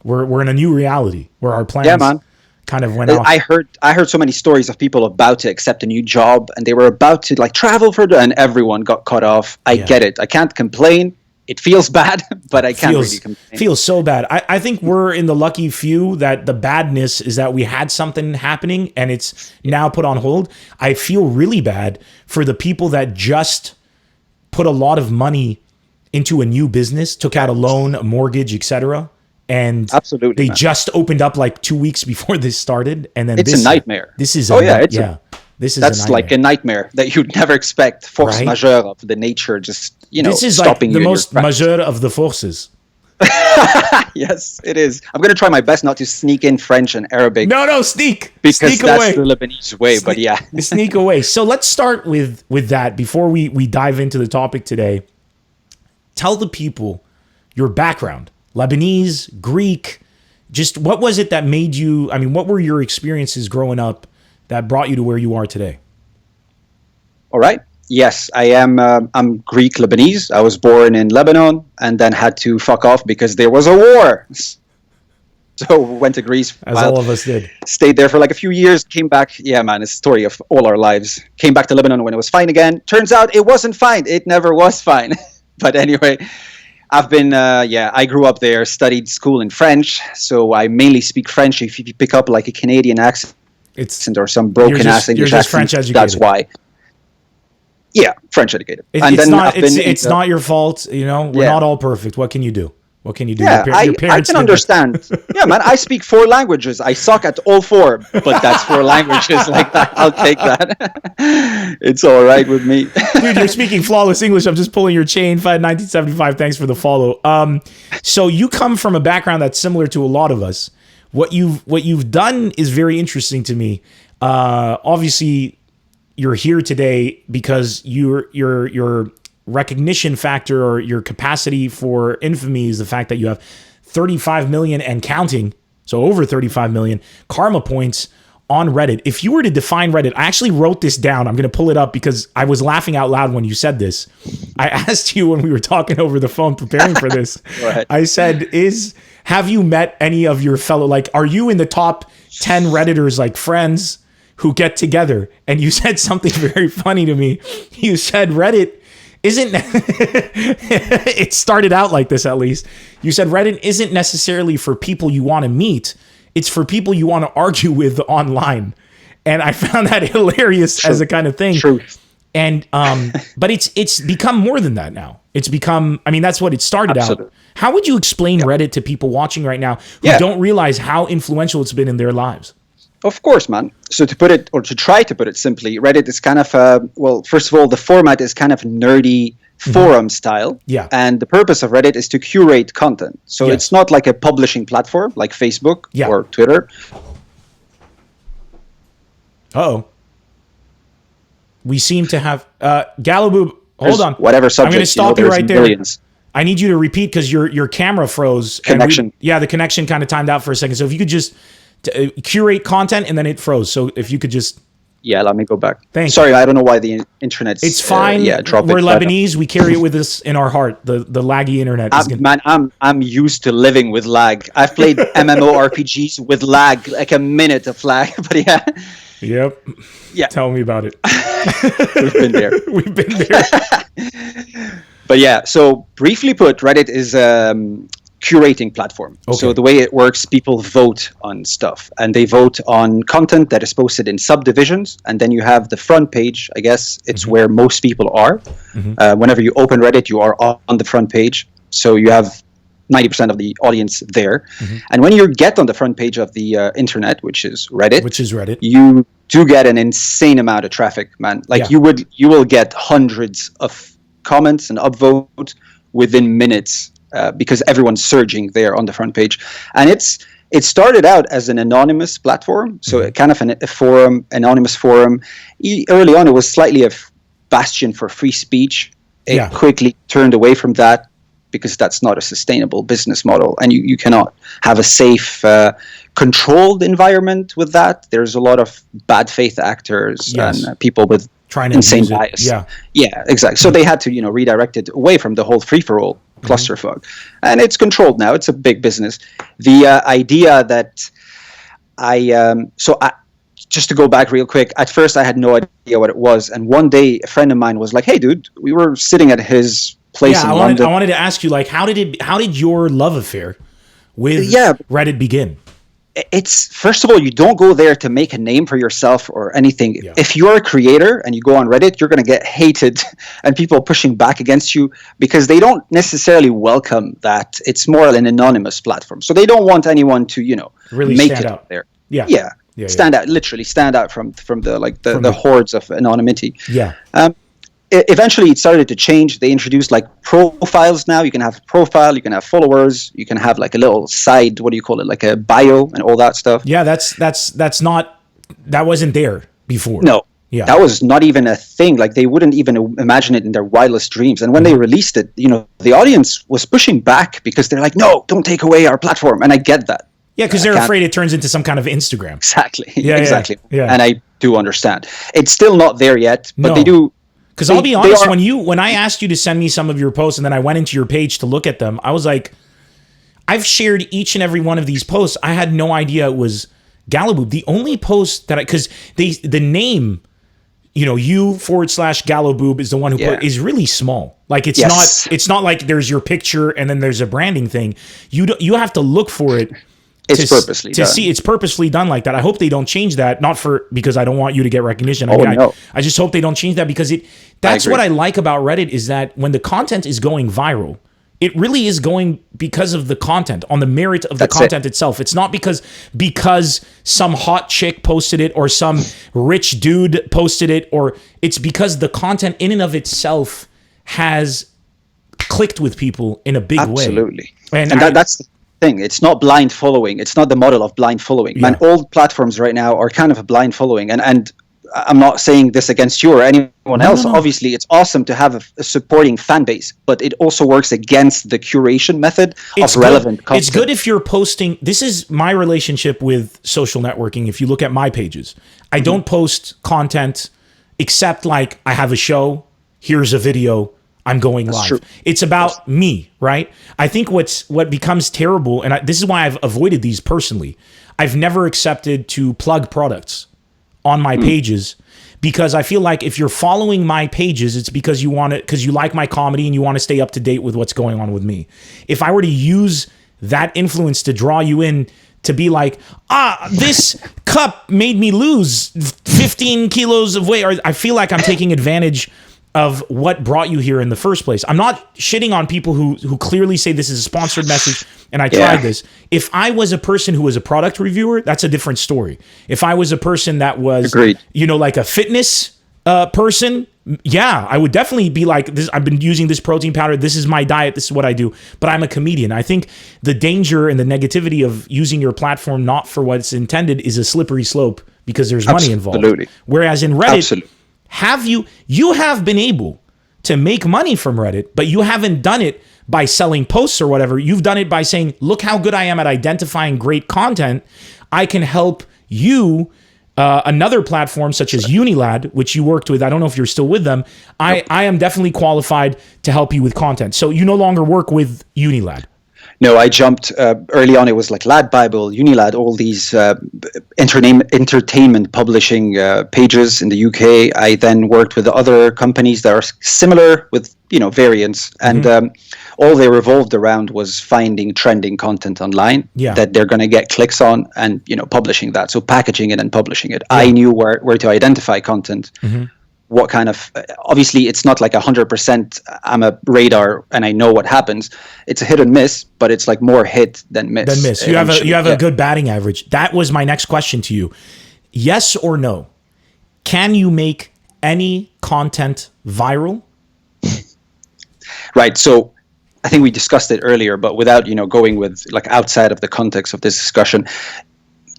Speaker 1: we're in a new reality where our plans kind of went off.
Speaker 2: I heard so many stories of people about to accept a new job, and they were about to like travel further, and everyone got cut off. I get it. I can't complain. It feels bad, but I can't really complain.
Speaker 1: Feels so bad. I think we're in the lucky few that the badness is that we had something happening and it's now put on hold. I feel really bad for the people that just put a lot of money into a new business, took out a loan, a mortgage, etc. And
Speaker 2: absolutely,
Speaker 1: they just opened up like 2 weeks before this started. And then
Speaker 2: it's a nightmare.
Speaker 1: This is
Speaker 2: that's like a nightmare that you'd never expect. Force majeure of the nature, just
Speaker 1: this is
Speaker 2: stopping
Speaker 1: like the most majeure of the forces.
Speaker 2: Yes, it is. I'm going to try my best not to sneak in French and Arabic.
Speaker 1: No, sneak.
Speaker 2: Because
Speaker 1: sneak
Speaker 2: that's
Speaker 1: away.
Speaker 2: the Lebanese way, but yeah.
Speaker 1: Sneak away. So let's start with that before we dive into the topic today. Tell the people your background. Lebanese, Greek, just what was it that made you, what were your experiences growing up that brought you to where you are today?
Speaker 2: All right. Yes, I am. I'm Greek Lebanese. I was born in Lebanon and then had to fuck off because there was a war. So went to Greece.
Speaker 1: As all of us did.
Speaker 2: Stayed there for like a few years. Came back. Yeah, man, it's a story of all our lives. Came back to Lebanon when it was fine again. Turns out it wasn't fine. It never was fine. But anyway, I've been, I grew up there, studied school in French. So I mainly speak French. If you pick up like a Canadian accent or some broken ass English accent,
Speaker 1: French educated.
Speaker 2: That's why. Yeah, French educated.
Speaker 1: It's not your fault. We're not all perfect. What can you do? What can you do?
Speaker 2: Yeah, I can understand. Yeah, man, I speak 4 languages. I suck at all 4, but that's 4 languages. Like that, I'll take that. It's all right with me.
Speaker 1: Dude, you're speaking flawless English. I'm just pulling your chain. 1975. Thanks for the follow. So you come from a background that's similar to a lot of us. What you've done is very interesting to me. Obviously, you're here today because your recognition factor or your capacity for infamy is the fact that you have 35 million and counting, so over 35 million karma points on Reddit. If you were to define Reddit, I actually wrote this down. I'm going to pull it up because I was laughing out loud when you said this. I asked you when we were talking over the phone preparing for this.
Speaker 2: Right.
Speaker 1: I said, have you met any of your fellow, are you in the top 10 Redditors, friends who get together? And you said something very funny to me. You said Reddit isn't, it started out like this at least. You said Reddit isn't necessarily for people you want to meet. It's for people you want to argue with online. And I found that hilarious as a kind of thing.
Speaker 2: Truth.
Speaker 1: And, but it's become more than that now. It's become, that's what it started out. How would you explain Reddit to people watching right now who don't realize how influential it's been in their lives?
Speaker 2: Of course, man. So to try to put it simply, Reddit is kind of first of all, the format is kind of nerdy forum style. Yeah. And the purpose of Reddit is to curate content. So it's not like a publishing platform like Facebook or Twitter.
Speaker 1: Uh-oh. We seem to have GallowBoob. Hold on.
Speaker 2: Whatever subject.
Speaker 1: I'm going to stop you right there.
Speaker 2: Millions.
Speaker 1: I need you to repeat because your camera froze.
Speaker 2: Connection.
Speaker 1: The connection kind of timed out for a second. So if you could just curate content and then it froze. So if you could just...
Speaker 2: Yeah, let me go back.
Speaker 1: Thanks.
Speaker 2: Sorry, I don't know why the internet's...
Speaker 1: It's fine. We're Lebanese. We carry it with us in our heart. The laggy internet.
Speaker 2: I'm used to living with lag. I've played MMORPGs with lag, like a minute of lag. But yeah.
Speaker 1: Yep. Yeah. Tell me about it.
Speaker 2: We've been there.
Speaker 1: We've been there.
Speaker 2: But yeah, so briefly put, Reddit is curating platform. Okay. So the way it works, people vote on stuff, and they vote on content that is posted in subdivisions, and then you have the front page. I guess it's where most people are. Whenever you open Reddit, you are on the front page, so you have 90% of the audience there. And when you get on the front page of the internet, which is Reddit, do get an insane amount of traffic, man. Like you will get hundreds of comments and upvotes within minutes because everyone's surging there on the front page. And it started out as an anonymous platform, so kind of a forum, anonymous forum. Early on, it was slightly a bastion for free speech. It quickly turned away from that because that's not a sustainable business model, and you cannot have a safe, controlled environment with that. There's a lot of bad faith actors and people with insane bias. Yeah, exactly. So they had to, redirect it away from the whole free-for-all clusterfuck, and it's controlled now. It's a big business. The idea that just to go back real quick, at first I had no idea what it was, and one day a friend of mine was like, "Hey, dude, we were sitting at his place in London."
Speaker 1: I wanted to ask you, like, how did your love affair with Reddit begin?
Speaker 2: It's, first of all, you don't go there to make a name for yourself or anything. Yeah. If you're a creator and you go on Reddit, you're going to get hated and people pushing back against you because they don't necessarily welcome that. It's more an anonymous platform. So they don't want anyone to,
Speaker 1: really
Speaker 2: make
Speaker 1: it
Speaker 2: out there.
Speaker 1: Yeah.
Speaker 2: Stand out, literally stand out from the hordes of anonymity.
Speaker 1: Yeah.
Speaker 2: Eventually it started to change. They introduced like profiles now. You can have a profile, you can have followers, you can have like a little side, what do you call it, like a bio and all that stuff.
Speaker 1: Yeah, that wasn't there before.
Speaker 2: No. Yeah. That was not even a thing. Like they wouldn't even imagine it in their wildest dreams. And when they released it, the audience was pushing back because they're like, "No, don't take away our platform." And I get that.
Speaker 1: Yeah, because they're afraid it turns into some kind of Instagram.
Speaker 2: Exactly.
Speaker 1: Yeah,
Speaker 2: exactly.
Speaker 1: Yeah.
Speaker 2: And I do understand. It's still not there yet, but they do.
Speaker 1: Because I'll be honest, when I asked you to send me some of your posts and then I went into your page to look at them, I was like, I've shared each and every one of these posts. I had no idea it was GallowBoob. The only post that because the name, you/GallowBoob is the one who put is really small. Like it's not like there's your picture and then there's a branding thing. You have to look for it.
Speaker 2: It's purposely done.
Speaker 1: See, it's purposely done like that. I hope they don't change that. Not because I don't want you to get recognition.
Speaker 2: No.
Speaker 1: I just hope they don't change that because that's what I like about Reddit is that when the content is going viral, it really is going because of the content, on the merit of the content itself. It's not because some hot chick posted it or some rich dude posted it, or it's because the content in and of itself has clicked with people in a big way.
Speaker 2: Absolutely. And that's the thing. It's not blind following. It's not the model of blind following. Man, all platforms right now are kind of a blind following. And I'm not saying this against you or anyone else. No. Obviously, it's awesome to have a supporting fan base, but it also works against the curation method of relevant content.
Speaker 1: It's good if you're posting. This is my relationship with social networking. If you look at my pages, I don't post content except like I have a show, here's a video, I'm going live. True. It's about me, right? I think what becomes terrible, and this is why I've avoided these personally. I've never accepted to plug products on my pages because I feel like if you're following my pages, it's because you want it, because you like my comedy and you want to stay up to date with what's going on with me. If I were to use that influence to draw you in to be like, this cup made me lose 15 kilos of weight, or I feel like I'm taking advantage of what brought you here in the first place. I'm not shitting on people who clearly say this is a sponsored message and I tried this. If I was a person who was a product reviewer, that's a different story. If I was a person that was, like a fitness person, I would definitely be like, this. I've been using this protein powder. This is my diet. This is what I do. But I'm a comedian. I think the danger and the negativity of using your platform not for what it's intended is a slippery slope because there's money involved.
Speaker 2: Absolutely.
Speaker 1: Whereas in Reddit, you have been able to make money from Reddit, but you haven't done it by selling posts or whatever. You've done it by saying, look how good I am at identifying great content. I can help you. Another platform such as Unilad, which you worked with, I don't know if you're still with them. I am definitely qualified to help you with content. So you no longer work with Unilad.
Speaker 2: No, I jumped early on. It was like Lad Bible, Unilad, all these entertainment publishing pages in the UK. I then worked with other companies that are similar with variants, and all they revolved around was finding trending content online that they're going to get clicks on, and publishing that. So packaging it and publishing it. I knew where to identify content. What kind of, obviously it's not like 100% I'm a radar and I know what happens. It's a hit and miss, but it's like more hit than miss.
Speaker 1: You have a good batting average. That was my next question to you. Yes or no? can you make any content viral?
Speaker 2: Right. So I think we discussed it earlier, but without, going with like outside of the context of this discussion,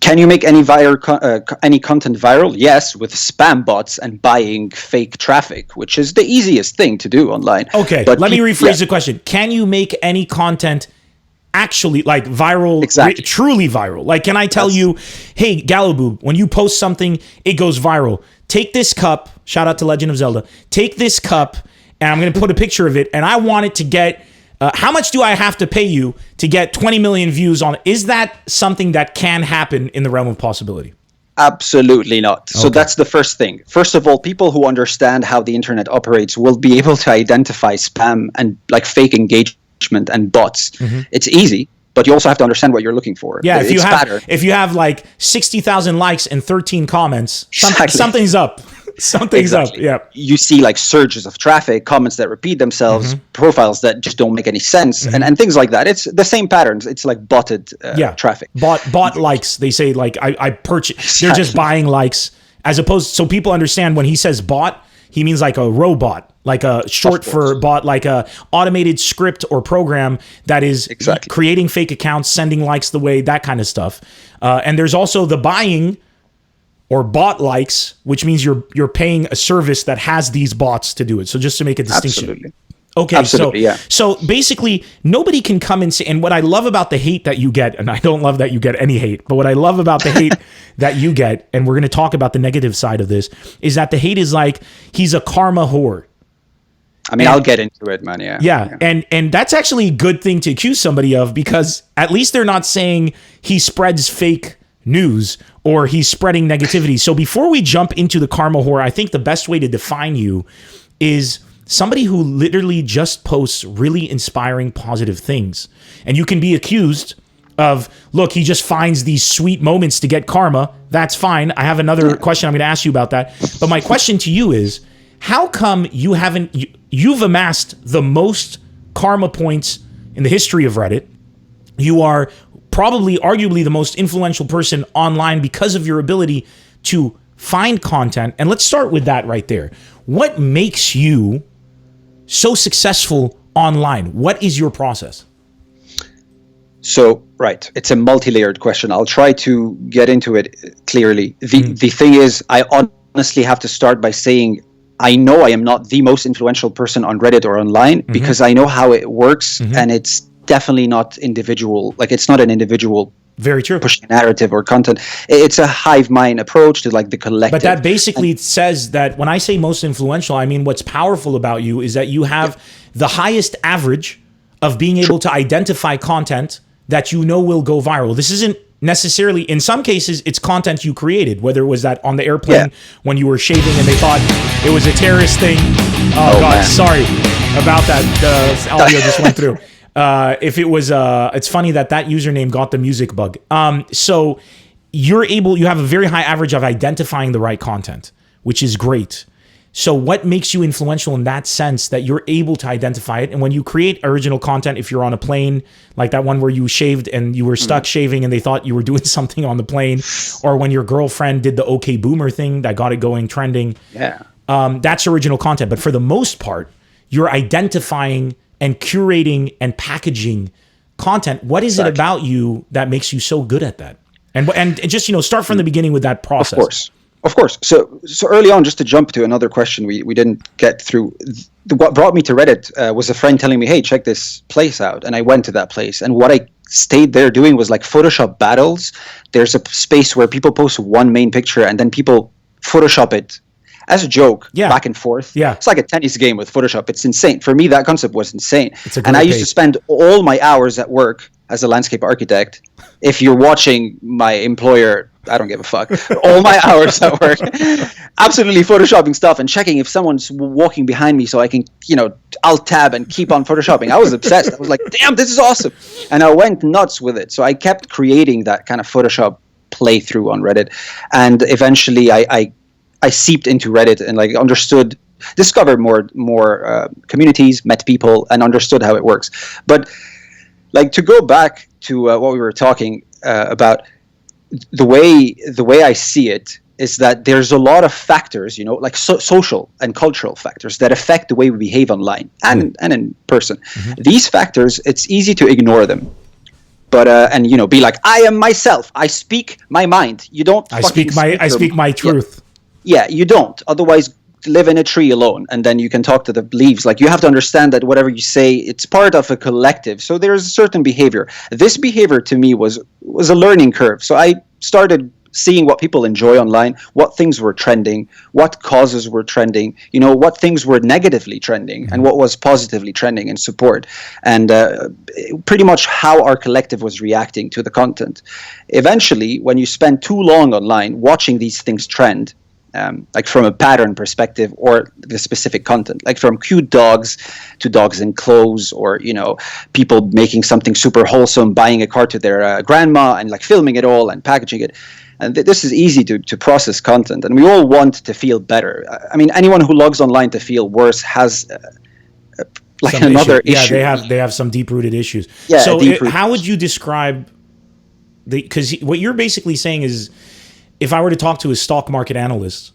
Speaker 2: can you make any content viral? Yes, with spam bots and buying fake traffic, which is the easiest thing to do online.
Speaker 1: Okay, but let me rephrase the question. Can you make any content actually like viral, truly viral? Like, can I tell you, hey, GallowBoob, when you post something, it goes viral. Take this cup, shout out to Legend of Zelda, take this cup, and I'm going to put a picture of it, and I want it to get, how much do I have to pay you to get 20 million views on it? Is that something that can happen in the realm of possibility?
Speaker 2: Absolutely not. So that's the first thing. First of all, people who understand how the internet operates will be able to identify spam and like fake engagement and bots. It's easy, but you also have to understand what you're looking for.
Speaker 1: Yeah, if you have like 60,000 likes and 13 comments, something's up. Something's up. Yeah.
Speaker 2: You see like surges of traffic, comments that repeat themselves, profiles that just don't make any sense, and things like that. It's the same patterns. It's like botted traffic.
Speaker 1: Bot likes. They say like I purchase. They're just buying likes as opposed. So people understand when he says bot, he means like a robot, like a short for bot, like a automated script or program that is creating fake accounts, sending likes the way, that kind of stuff. And there's also the buying or bot likes, which means you're paying a service that has these bots to do it. So just to make a distinction.
Speaker 2: Absolutely.
Speaker 1: Okay, so basically nobody can come and say, and what I love about the hate that you get, and I don't love that you get any hate, but what I love about the hate that you get, and we're going to talk about the negative side of this, is that the hate is like, he's a karma whore.
Speaker 2: I mean, I'll get into it, man.
Speaker 1: Yeah. And that's actually a good thing to accuse somebody of, because at least they're not saying he spreads fake news or he's spreading negativity. So before we jump into the karma whore, I think the best way to define you is somebody who literally just posts really inspiring, positive things. And you can be accused of, look, he just finds these sweet moments to get karma. That's fine. I have another question I'm going to ask you about that. But my question to you is, how come you've amassed the most karma points in the history of Reddit? You are probably arguably the most influential person online because of your ability to find content. And let's start with that right there. What makes you so successful online? What is your process?
Speaker 2: So, right, it's a multi-layered question. I'll try to get into it clearly. The thing is, I honestly have to start by saying I know I am not the most influential person on Reddit or online because I know how it works, and it's definitely not individual. Like, it's not an individual
Speaker 1: very true
Speaker 2: pushing narrative or content. It's a hive mind approach to like the collective.
Speaker 1: But that basically says that when I say most influential, I mean what's powerful about you is that you have the highest average of being able to identify content that you know will go viral. This isn't necessarily, in some cases, it's content you created, whether it was that on the airplane when you were shaving and they thought it was a terrorist thing. Oh God, man. Sorry about that. The audio just went through. If it was, it's funny that username got the music bug. So you have a very high average of identifying the right content, which is great. So what makes you influential in that sense that you're able to identify it? And when you create original content, if you're on a plane, like that one where you shaved and you were stuck shaving and they thought you were doing something on the plane, or when your girlfriend did the OK Boomer thing that got it going trending, that's original content. But for the most part, you're identifying and curating and packaging content. What is it about you that makes you so good at that? And just, start from the beginning with that process.
Speaker 2: Of course. So early on, just to jump to another question we didn't get through, what brought me to Reddit was a friend telling me, hey, check this place out. And I went to that place. And what I stayed there doing was like Photoshop battles. There's a space where people post one main picture and then people Photoshop it as a joke, back and forth.
Speaker 1: Yeah.
Speaker 2: It's like a tennis game with Photoshop. It's insane. For me, that concept was insane.
Speaker 1: And
Speaker 2: I used to spend all my hours at work as a landscape architect. If you're watching my employer, I don't give a fuck. All my hours at work, absolutely photoshopping stuff and checking if someone's walking behind me so I can, alt tab and keep on photoshopping. I was obsessed. I was like, damn, this is awesome. And I went nuts with it. So I kept creating that kind of Photoshop playthrough on Reddit. And eventually I seeped into Reddit and like discovered more communities, met people, and understood how it works. But like to go back to what we were talking about, the way I see it is that there's a lot of factors, like social and cultural factors that affect the way we behave online and in person. These factors, it's easy to ignore them. But and be like, I am myself. I speak my mind. You don't.
Speaker 1: I speak my truth.
Speaker 2: Yeah, you don't. Otherwise, live in a tree alone, and then you can talk to the leaves. Like, you have to understand that whatever you say, it's part of a collective. So there's a certain behavior. This behavior to me was a learning curve. So I started seeing what people enjoy online, what things were trending, what causes were trending, what things were negatively trending, and what was positively trending in support, and pretty much how our collective was reacting to the content. Eventually, when you spend too long online watching these things trend, like from a pattern perspective or the specific content, like from cute dogs to dogs in clothes, or people making something super wholesome, buying a car to their grandma and like filming it all and packaging it. And this is easy to process content, and we all want to feel better. I mean, anyone who logs online to feel worse has like another issue.
Speaker 1: Yeah, they have some deep-rooted issues.
Speaker 2: Yeah,
Speaker 1: so how would you describe because what you're basically saying is, if I were to talk to a stock market analyst,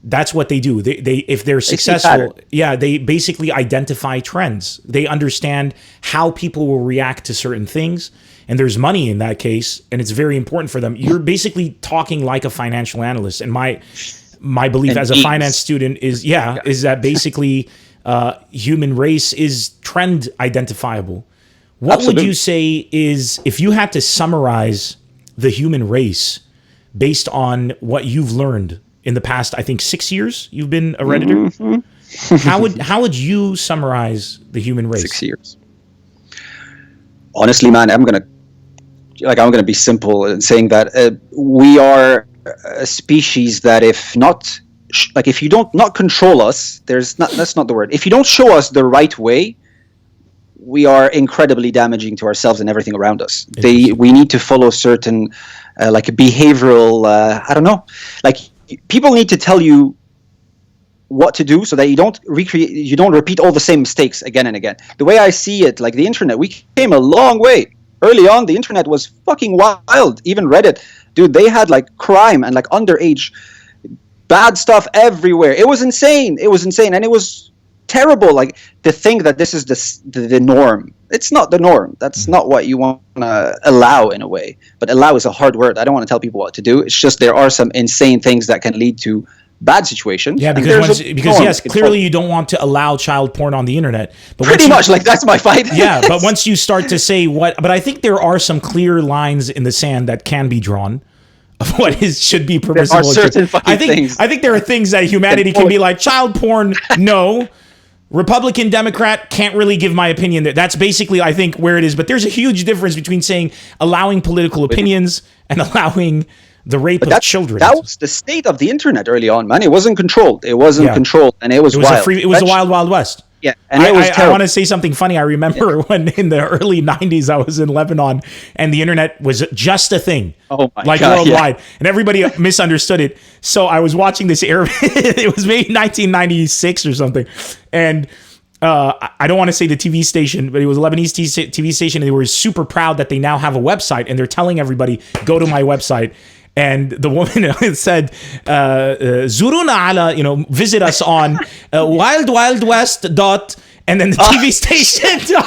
Speaker 1: that's what they do. They if they're successful, they basically identify trends. They understand how people will react to certain things, and there's money in that case, and it's very important for them. You're basically talking like a financial analyst, and my belief as a finance student is that basically human race is trend identifiable. What
Speaker 2: Absolutely.
Speaker 1: would you say is, if you had to summarize the human race based on what you've learned in the past, I think 6 years you've been a Redditor? How would you summarize the human race?
Speaker 2: 6 years. Honestly, man, I'm gonna be simple in saying that we are a species that if you don't not control us, that's not the word. If you don't show us the right way, we are incredibly damaging to ourselves and everything around us. We need to follow certain like a behavioral, I don't know, like people need to tell you what to do so that you don't repeat all the same mistakes again and again. The way I see it, like the internet, we came a long way. Early on, the internet was fucking wild. Even Reddit, dude, they had like crime and like underage bad stuff everywhere. It was insane. And it was terrible. Like, to think that this is the norm. It's not the norm. That's not what you want to allow, in a way. But allow is a hard word. I don't want to tell people what to do. It's just there are some insane things that can lead to bad situations.
Speaker 1: Yeah, because yes, clearly you don't want to allow child porn on the internet. But
Speaker 2: pretty much, like, that's my fight.
Speaker 1: Yeah, but once you start to say but I think there are some clear lines in the sand that can be drawn of what should be permissible.
Speaker 2: There are certain things.
Speaker 1: I think there are things that humanity can be like, child porn, no. Republican, Democrat, can't really give my opinion there. That's basically, I think, where it is. But there's a huge difference between saying allowing political opinions and allowing the rape of children.
Speaker 2: That was the state of the internet early on, man. It wasn't controlled. And it was wild.
Speaker 1: It was a wild, wild west.
Speaker 2: Yeah, and I
Speaker 1: want to say something funny. I remember when in the early 90s I was in Lebanon and the internet was just a thing.
Speaker 2: Oh my
Speaker 1: like
Speaker 2: God,
Speaker 1: worldwide. And everybody misunderstood it. So I was watching this it was maybe 1996 or something. And I don't want to say the TV station, but it was a Lebanese TV station, and they were super proud that they now have a website, and they're telling everybody, go to my website. And the woman said, Zuruna ala, visit us on wildwildwest. And then the TV station.com.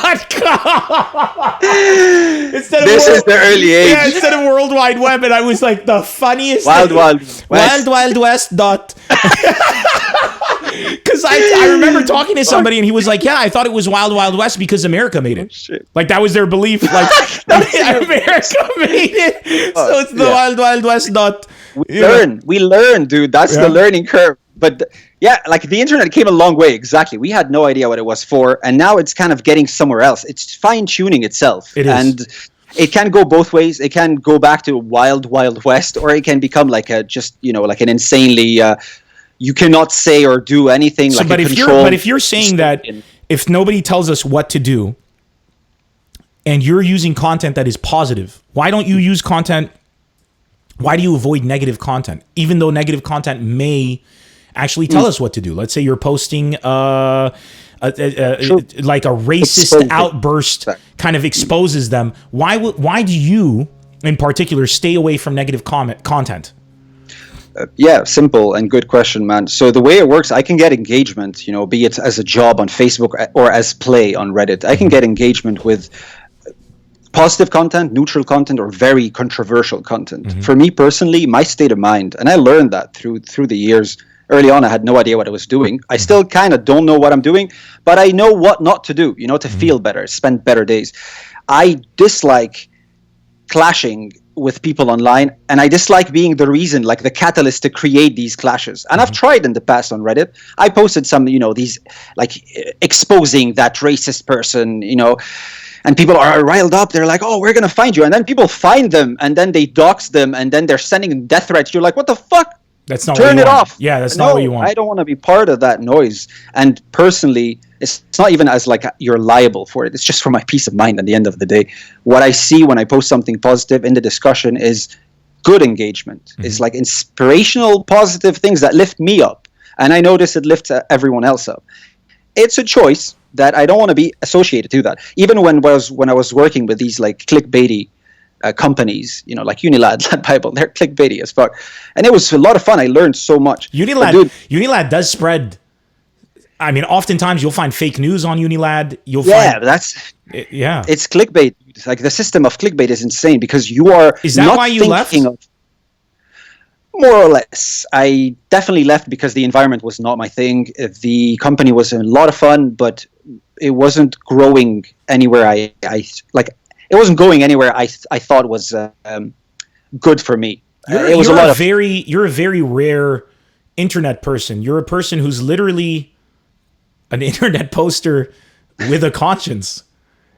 Speaker 2: This is the early age.
Speaker 1: Yeah, instead of World Wide Web. And I was like, the funniest
Speaker 2: Wild
Speaker 1: thing.
Speaker 2: Wild West.
Speaker 1: Wildwildwest. Because I remember talking to somebody and he was like, yeah, I thought it was Wild Wild West because America made it.
Speaker 2: Shit.
Speaker 1: Like, that was their belief. Like, America made it. So it's the Wild Wild West.
Speaker 2: We learn, dude. That's the learning curve. But like, the internet came a long way. Exactly. We had no idea what it was for. And now it's kind of getting somewhere else. It's fine-tuning itself.
Speaker 1: It is.
Speaker 2: And it can go both ways. It can go back to Wild Wild West, or it can become like like an insanely... you cannot say or do anything.
Speaker 1: So,
Speaker 2: like
Speaker 1: but if you're saying that if nobody tells us what to do, and you're using content that is positive, why don't you use content? Why do you avoid negative content, even though negative content may actually tell us what to do? Let's say you're posting like a racist outburst, kind of exposes them. Why do you, in particular, stay away from negative content?
Speaker 2: Yeah, simple and good question, man. So the way it works, I can get engagement, be it as a job on Facebook or as play on Reddit. I can get engagement with positive content, neutral content, or very controversial content. For me personally, my state of mind, and I learned that through the years. Early on, I had no idea what I was doing. I still kind of don't know what I'm doing, but I know what not to do, to feel better, spend better days. I dislike clashing with people online, and I dislike being the reason, like the catalyst to create these clashes. And I've tried in the past on Reddit. I posted some, these like exposing that racist person, and people are riled up. They're like, oh, we're going to find you. And then people find them, and then they dox them, and then they're sending death threats. You're like, what the fuck?
Speaker 1: That's not
Speaker 2: Turn
Speaker 1: what you
Speaker 2: it
Speaker 1: want.
Speaker 2: off.
Speaker 1: Yeah, that's not what you want.
Speaker 2: I don't want to be part of that noise. And personally, it's not even as like you're liable for it. It's just for my peace of mind at the end of the day. What I see when I post something positive in the discussion is good engagement. It's like inspirational, positive things that lift me up. And I notice it lifts everyone else up. It's a choice that I don't want to be associated to that. Even when I was working with these like clickbaity companies, like Unilad, Lad Bible, they're clickbaity as fuck, and it was a lot of fun. I learned so much.
Speaker 1: Unilad does spread. I mean, oftentimes you'll find fake news on Unilad.
Speaker 2: It's clickbait. Like the system of clickbait is insane because you are.
Speaker 1: Is that why you left?
Speaker 2: More or less, I definitely left because the environment was not my thing. The company was a lot of fun, but it wasn't growing anywhere. It wasn't going anywhere I thought was good for me.
Speaker 1: You're a very rare internet person. You're a person who's literally an internet poster with a conscience.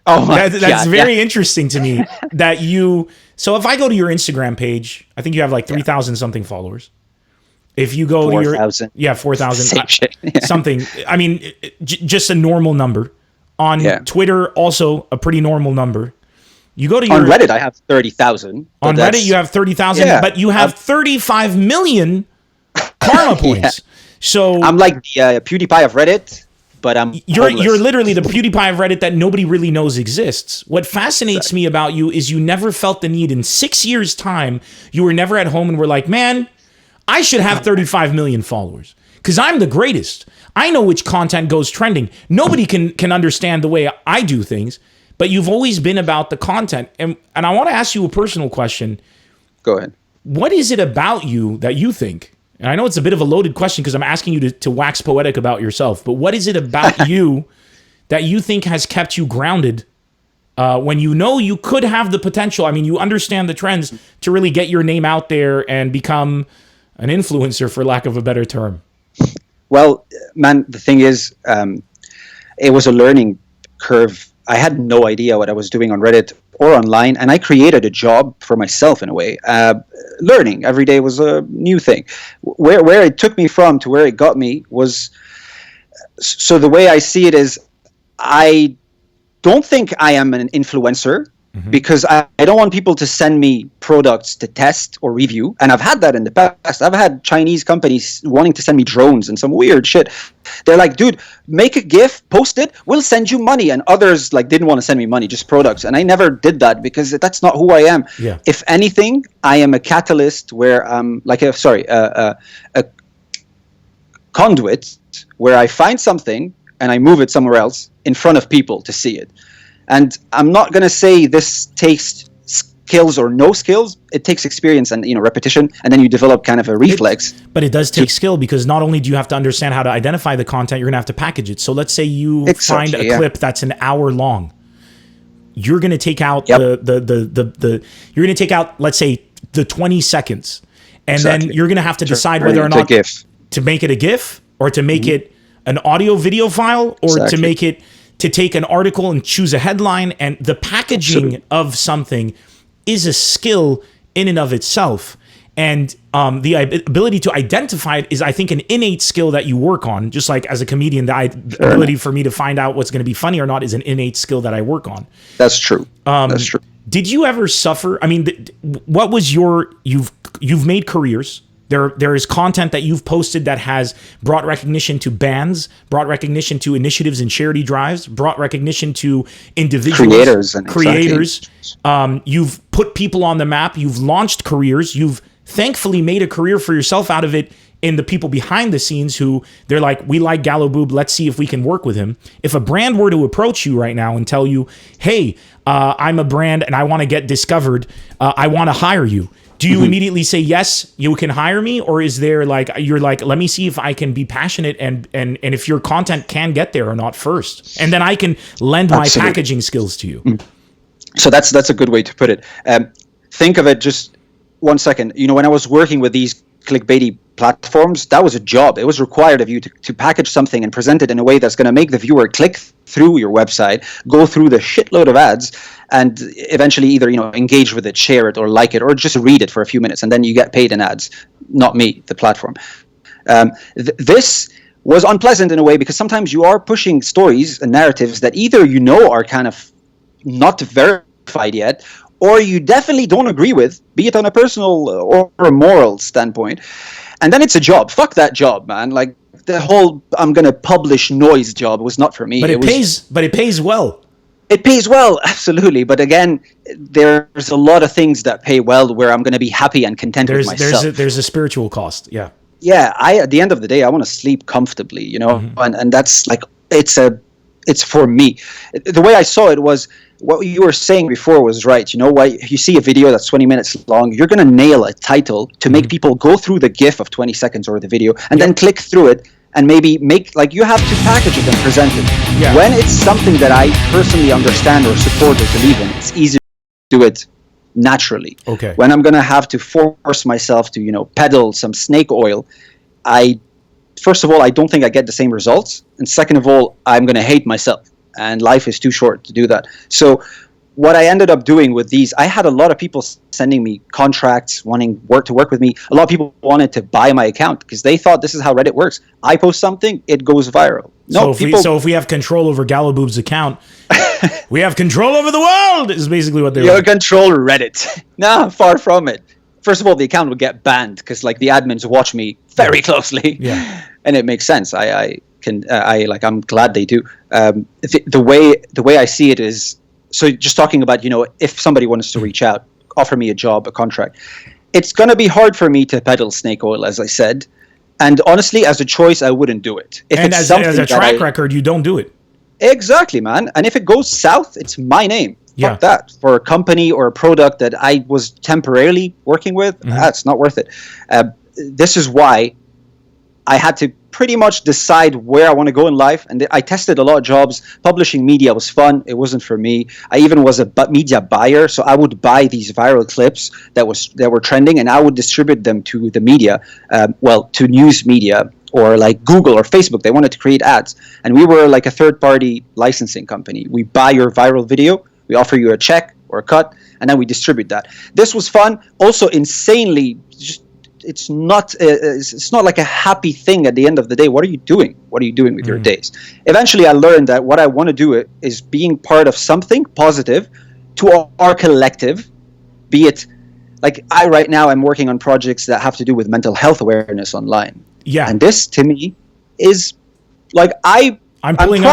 Speaker 2: Oh my God.
Speaker 1: That's very interesting to me that you. So if I go to your Instagram page, I think you have like 3,000 something followers. If you go
Speaker 2: 4,
Speaker 1: to your 4,000 something. I mean, just a normal number. On Twitter, also a pretty normal number. You go to
Speaker 2: on Reddit, I have 30,000.
Speaker 1: On Reddit, you have 30,000, but you have 35 million karma points. So
Speaker 2: I'm like the PewDiePie of Reddit, but
Speaker 1: you're literally the PewDiePie of Reddit that nobody really knows exists. What fascinates me about you is you never felt the need in 6 years' time. You were never at home and were like, man, I should have 35 million followers because I'm the greatest. I know which content goes trending. Nobody can understand the way I do things. But you've always been about the content. And I want to ask you a personal question.
Speaker 2: Go ahead.
Speaker 1: What is it about you that you think, and I know it's a bit of a loaded question because I'm asking you to wax poetic about yourself, but what is it about you that you think has kept you grounded when you know you could have the potential? I mean, you understand the trends to really get your name out there and become an influencer, for lack of a better term.
Speaker 2: Well, man, the thing is, it was a learning curve. I had no idea what I was doing on Reddit or online, and I created a job for myself in a way. Learning every day was a new thing. Where it took me from to where it got me was, so the way I see it is, I don't think I am an influencer because I don't want people to send me products to test or review. And I've had that in the past. I've had Chinese companies wanting to send me drones and some weird shit. They're like, dude, make a GIF, post it, we'll send you money. And others like didn't want to send me money, just products. And I never did that because that's not who I am.
Speaker 1: Yeah.
Speaker 2: If anything, I am a catalyst where I'm like a conduit where I find something and I move it somewhere else in front of people to see it. And I'm not going to say this takes skills or no skills. It takes experience and repetition, and then you develop kind of a reflex.
Speaker 1: But it does take skill because not only do you have to understand how to identify the content, you're going to have to package it. So let's say you find a clip that's an hour long. You're going to take out you're going to take out, let's say, the 20 seconds, and then you're going to have to decide whether or not to make it a GIF or to make it an audio video file or to make it. To take an article and choose a headline, and the packaging of something is a skill in and of itself. And the ability to identify it is, I think, an innate skill that you work on. Just like as a comedian, the ability for me to find out what's going to be funny or not is an innate skill that I work on.
Speaker 2: That's true. That's true.
Speaker 1: Did you ever suffer? I mean, what was you've made careers. There is content that you've posted that has brought recognition to bands, brought recognition to initiatives and charity drives, brought recognition to individuals, creators. You've put people on the map. You've launched careers. You've thankfully made a career for yourself out of it in the people behind the scenes who they're like, we like GallowBoob, let's see if we can work with him. If a brand were to approach you right now and tell you, hey, I'm a brand and I want to get discovered, I want to hire you. Do you immediately say, yes, you can hire me? Or is there like, you're like, let me see if I can be passionate and if your content can get there or not first. And then I can lend my packaging skills to you.
Speaker 2: So that's a good way to put it. Think of it just 1 second. You know, when I was working with these clickbaity platforms, that was a job. It was required of you to package something and present it in a way that's going to make the viewer click through your website, go through the shitload of ads, and eventually either, you know, engage with it, share it, or like it, or just read it for a few minutes, and then you get paid in ads. Not me, the platform. This was unpleasant in a way because sometimes you are pushing stories and narratives that either you know are kind of not verified yet, or you definitely don't agree with, be it on a personal or a moral standpoint. And then it's a job. Fuck that job, man. Like the whole I'm going to publish noise job was not for me.
Speaker 1: But it pays well.
Speaker 2: It pays well, absolutely. But again, there's a lot of things that pay well where I'm going to be happy and content with myself.
Speaker 1: There's a spiritual cost. Yeah.
Speaker 2: Yeah. At the end of the day, I want to sleep comfortably, you know, and that's like, it's for me. The way I saw it was, what you were saying before was right. You know, why you see a video that's 20 minutes long, you're going to nail a title to make people go through the GIF of 20 seconds or the video and then click through it and maybe make, like, you have to package it and present it. Yeah. When it's something that I personally understand or support or believe in, it's easy to do it naturally.
Speaker 1: Okay.
Speaker 2: When I'm going to have to force myself to, you know, peddle some snake oil, first of all, I don't think I get the same results. And second of all, I'm going to hate myself. And life is too short to do that. So what I ended up doing with these, I had a lot of people sending me contracts, wanting to work with me. A lot of people wanted to buy my account because they thought this is how Reddit works. I post something, it goes viral. No,
Speaker 1: so if we have control over GallowBoob's account, we have control over the world, is basically what they're
Speaker 2: like. You control Reddit. No, far from it. First of all, the account would get banned because, like, the admins watch me very closely. Yeah. And it makes sense. I'm glad they do. The way I see it is, so just talking about, you know, if somebody wants to reach out, offer me a job, a contract, it's going to be hard for me to peddle snake oil, as I said. And honestly, as a choice, I wouldn't do it. If
Speaker 1: and as a track record, you don't do it.
Speaker 2: Exactly, man. And if it goes south, it's my name. Fuck that. For a company or a product that I was temporarily working with, that's not worth it. This is why I had to pretty much decide where I want to go in life. And I tested a lot of jobs. Publishing media was fun. It wasn't for me. I even was a media buyer. So I would buy these viral clips that were trending, and I would distribute them to the media, to news media, or like Google or Facebook. They wanted to create ads. And we were like a third-party licensing company. We buy your viral video. We offer you a check or a cut, and then we distribute that. This was fun. Also insanely just, it's not like a happy thing at the end of the day. What are you doing? What are you doing with your days? Eventually, I learned that what I want to do is being part of something positive to our collective, be it like right now I'm working on projects that have to do with mental health awareness online.
Speaker 1: Yeah.
Speaker 2: And this to me is like
Speaker 1: I'm pulling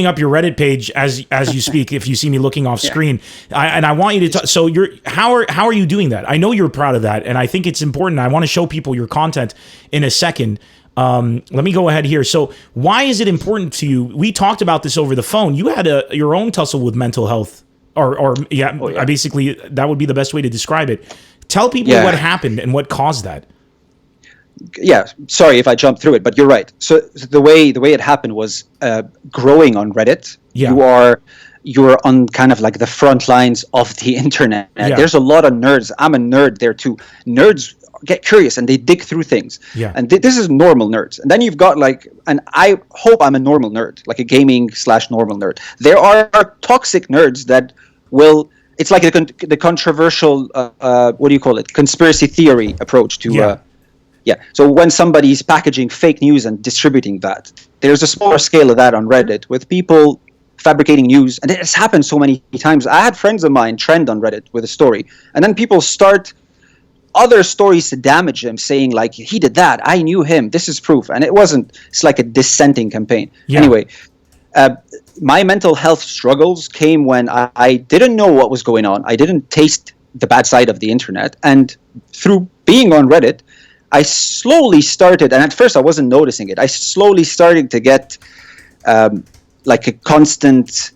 Speaker 1: up your Reddit page as you speak. If you see me looking off screen, I want you to talk. So how are you doing that? I know you're proud of that, and I think it's important. I want to show people your content in a second. Let me go ahead here. So why is it important to you? We talked about this over the phone. You had your own tussle with mental health, I basically that would be the best way to describe it. Tell people what happened and what caused that.
Speaker 2: Yeah, sorry if I jumped through it, but you're right. So the way it happened was growing on Reddit. Yeah. You're on kind of like the front lines of the internet. Yeah. There's a lot of nerds. I'm a nerd there too. Nerds get curious and they dig through things. Yeah. And this is normal nerds. And then you've got and I hope I'm a normal nerd, like a gaming/normal nerd. There are toxic nerds that will. It's like the controversial, what do you call it? Conspiracy theory approach to. Yeah. So when somebody's packaging fake news and distributing that, there's a smaller scale of that on Reddit with people fabricating news. And it has happened so many times. I had friends of mine trend on Reddit with a story, and then people start other stories to damage him, saying like, he did that, I knew him, this is proof. And it's like a dissenting campaign. Yeah. Anyway, my mental health struggles came when I didn't know what was going on. I didn't taste the bad side of the internet. And through being on Reddit, I slowly started, and at first I wasn't noticing it, I slowly started to get like a constant,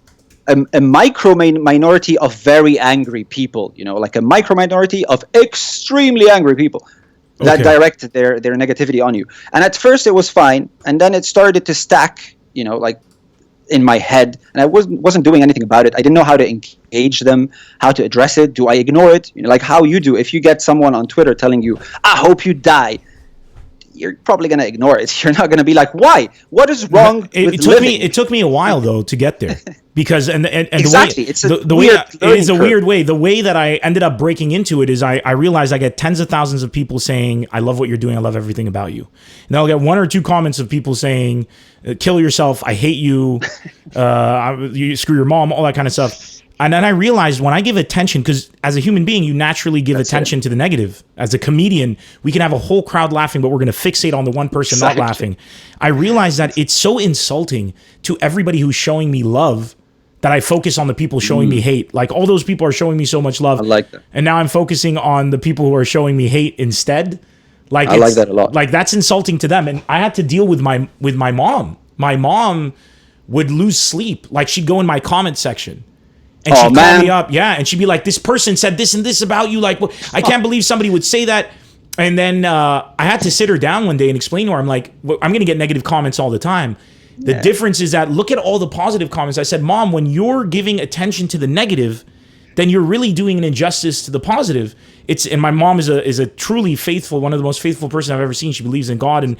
Speaker 2: a micro minority of very angry people, like a micro minority of extremely angry people that directed their negativity on you. And at first it was fine, and then it started to stack, like in my head, and I wasn't doing anything about it. I didn't know how to engage them, how to address it. Do I ignore it? Like how you do. If you get someone on Twitter telling you, "I hope you die," you're probably going to ignore it. You're not going to be like, "Why? What is wrong with living?"
Speaker 1: It took me a while though to get there, because and
Speaker 2: exactly,
Speaker 1: the way it is a weird way. The way that I ended up breaking into it is I realized I get tens of thousands of people saying, "I love what you're doing. I love everything about you." And I'll get one or two comments of people saying, "Kill yourself. I hate you. You screw your mom," all that kind of stuff. And then I realized when I give attention, because as a human being, you naturally give attention to the negative. As a comedian, we can have a whole crowd laughing, but we're going to fixate on the one person not laughing. I realized that it's so insulting to everybody who's showing me love that I focus on the people showing me hate. Like all those people are showing me so much love.
Speaker 2: I like that.
Speaker 1: And now I'm focusing on the people who are showing me hate instead. Like
Speaker 2: I like that a lot.
Speaker 1: Like that's insulting to them. And I had to deal with my mom. My mom would lose sleep. Like she'd go in my comment section. And she'd call me up, and she'd be like, "This person said this and this about you. Like, I can't believe somebody would say that." And then I had to sit her down one day and explain to her, I'm like, I'm going to get negative comments all the time. The difference is that look at all the positive comments. I said, "Mom, when you're giving attention to the negative, then you're really doing an injustice to the positive." And my mom is a truly faithful, one of the most faithful person I've ever seen. She believes in God, and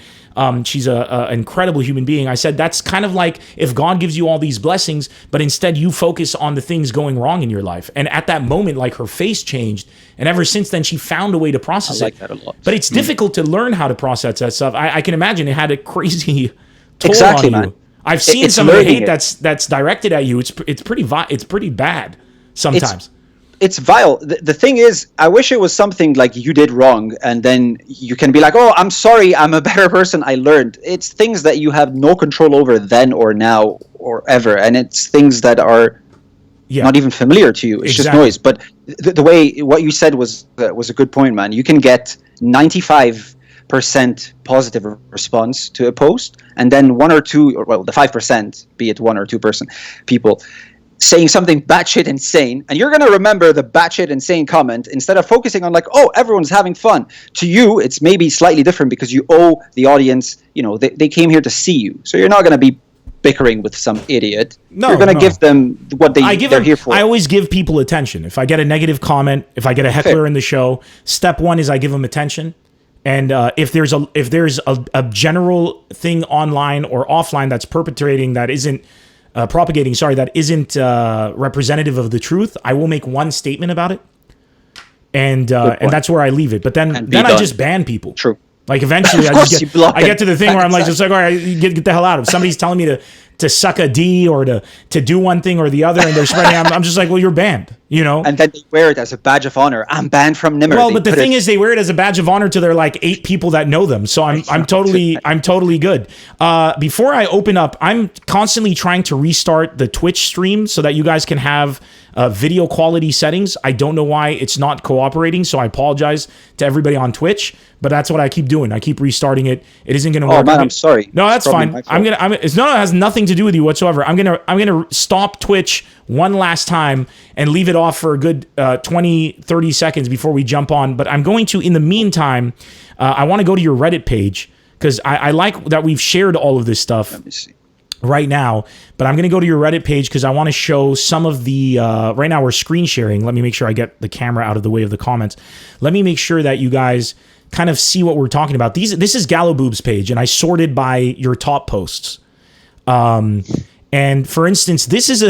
Speaker 1: she's an incredible human being. I said, that's kind of like if God gives you all these blessings, but instead you focus on the things going wrong in your life. And at that moment, like her face changed. And ever since then, she found a way to process it.
Speaker 2: I like that a lot.
Speaker 1: But it's difficult to learn how to process that stuff. I can imagine it had a crazy toll
Speaker 2: exactly,
Speaker 1: on you.
Speaker 2: Man.
Speaker 1: I've seen some of the hate that's directed at you. It's pretty bad sometimes.
Speaker 2: It's vile. The thing is, I wish it was something like you did wrong, and then you can be like, "Oh, I'm sorry, I'm a better person, I learned." It's things that you have no control over then or now or ever, and it's things that are not even familiar to you. It's just noise. But the way what you said was a good point, man. You can get 95% positive response to a post, and then 1 or 2, or the 5%, be it 1 or 2% people, saying something batshit insane, and you're going to remember the batshit insane comment instead of focusing on like, "Oh, everyone's having fun." To you, it's maybe slightly different because you owe the audience, they came here to see you. So you're not going to be bickering with some idiot. No, you're going to give them what they're here for.
Speaker 1: I always give people attention. If I get a negative comment, if I get a heckler in the show, step one is I give them attention. And if there's a general thing online or offline that's propagating that isn't representative of the truth, I will make one statement about it, and that's where I leave it. But then I just ban people.
Speaker 2: True.
Speaker 1: Like eventually, I get to the thing where I'm like, just like, all right, get the hell out. If somebody's telling me to suck a D or to do one thing or the other, and they're spreading, I'm just like, well, you're banned. And
Speaker 2: then they wear it as a badge of honor. I'm banned from Nemr.
Speaker 1: Well, but the thing is, they wear it as a badge of honor to their like 8 people that know them. So I'm totally good. Before I open up, I'm constantly trying to restart the Twitch stream so that you guys can have video quality settings. I don't know why it's not cooperating, so I apologize to everybody on Twitch. But that's what I keep doing. I keep restarting it. It isn't going to work.
Speaker 2: Oh man, I'm sorry.
Speaker 1: No, that's fine. It has nothing to do with you whatsoever. I'm gonna stop Twitch one last time and leave it off for a good 20-30 seconds before we jump on. But I'm going to, in the meantime, I want to go to your Reddit page because I like that we've shared all of this stuff.
Speaker 2: Let me see.
Speaker 1: Right now, but I'm going to go to your Reddit page because I want to show some of the, right now we're screen sharing. Let me make sure I get the camera out of the way of the comments. Let me make sure that you guys kind of see what we're talking about. This is GallowBoob's page, and I sorted by your top posts. And for instance, this is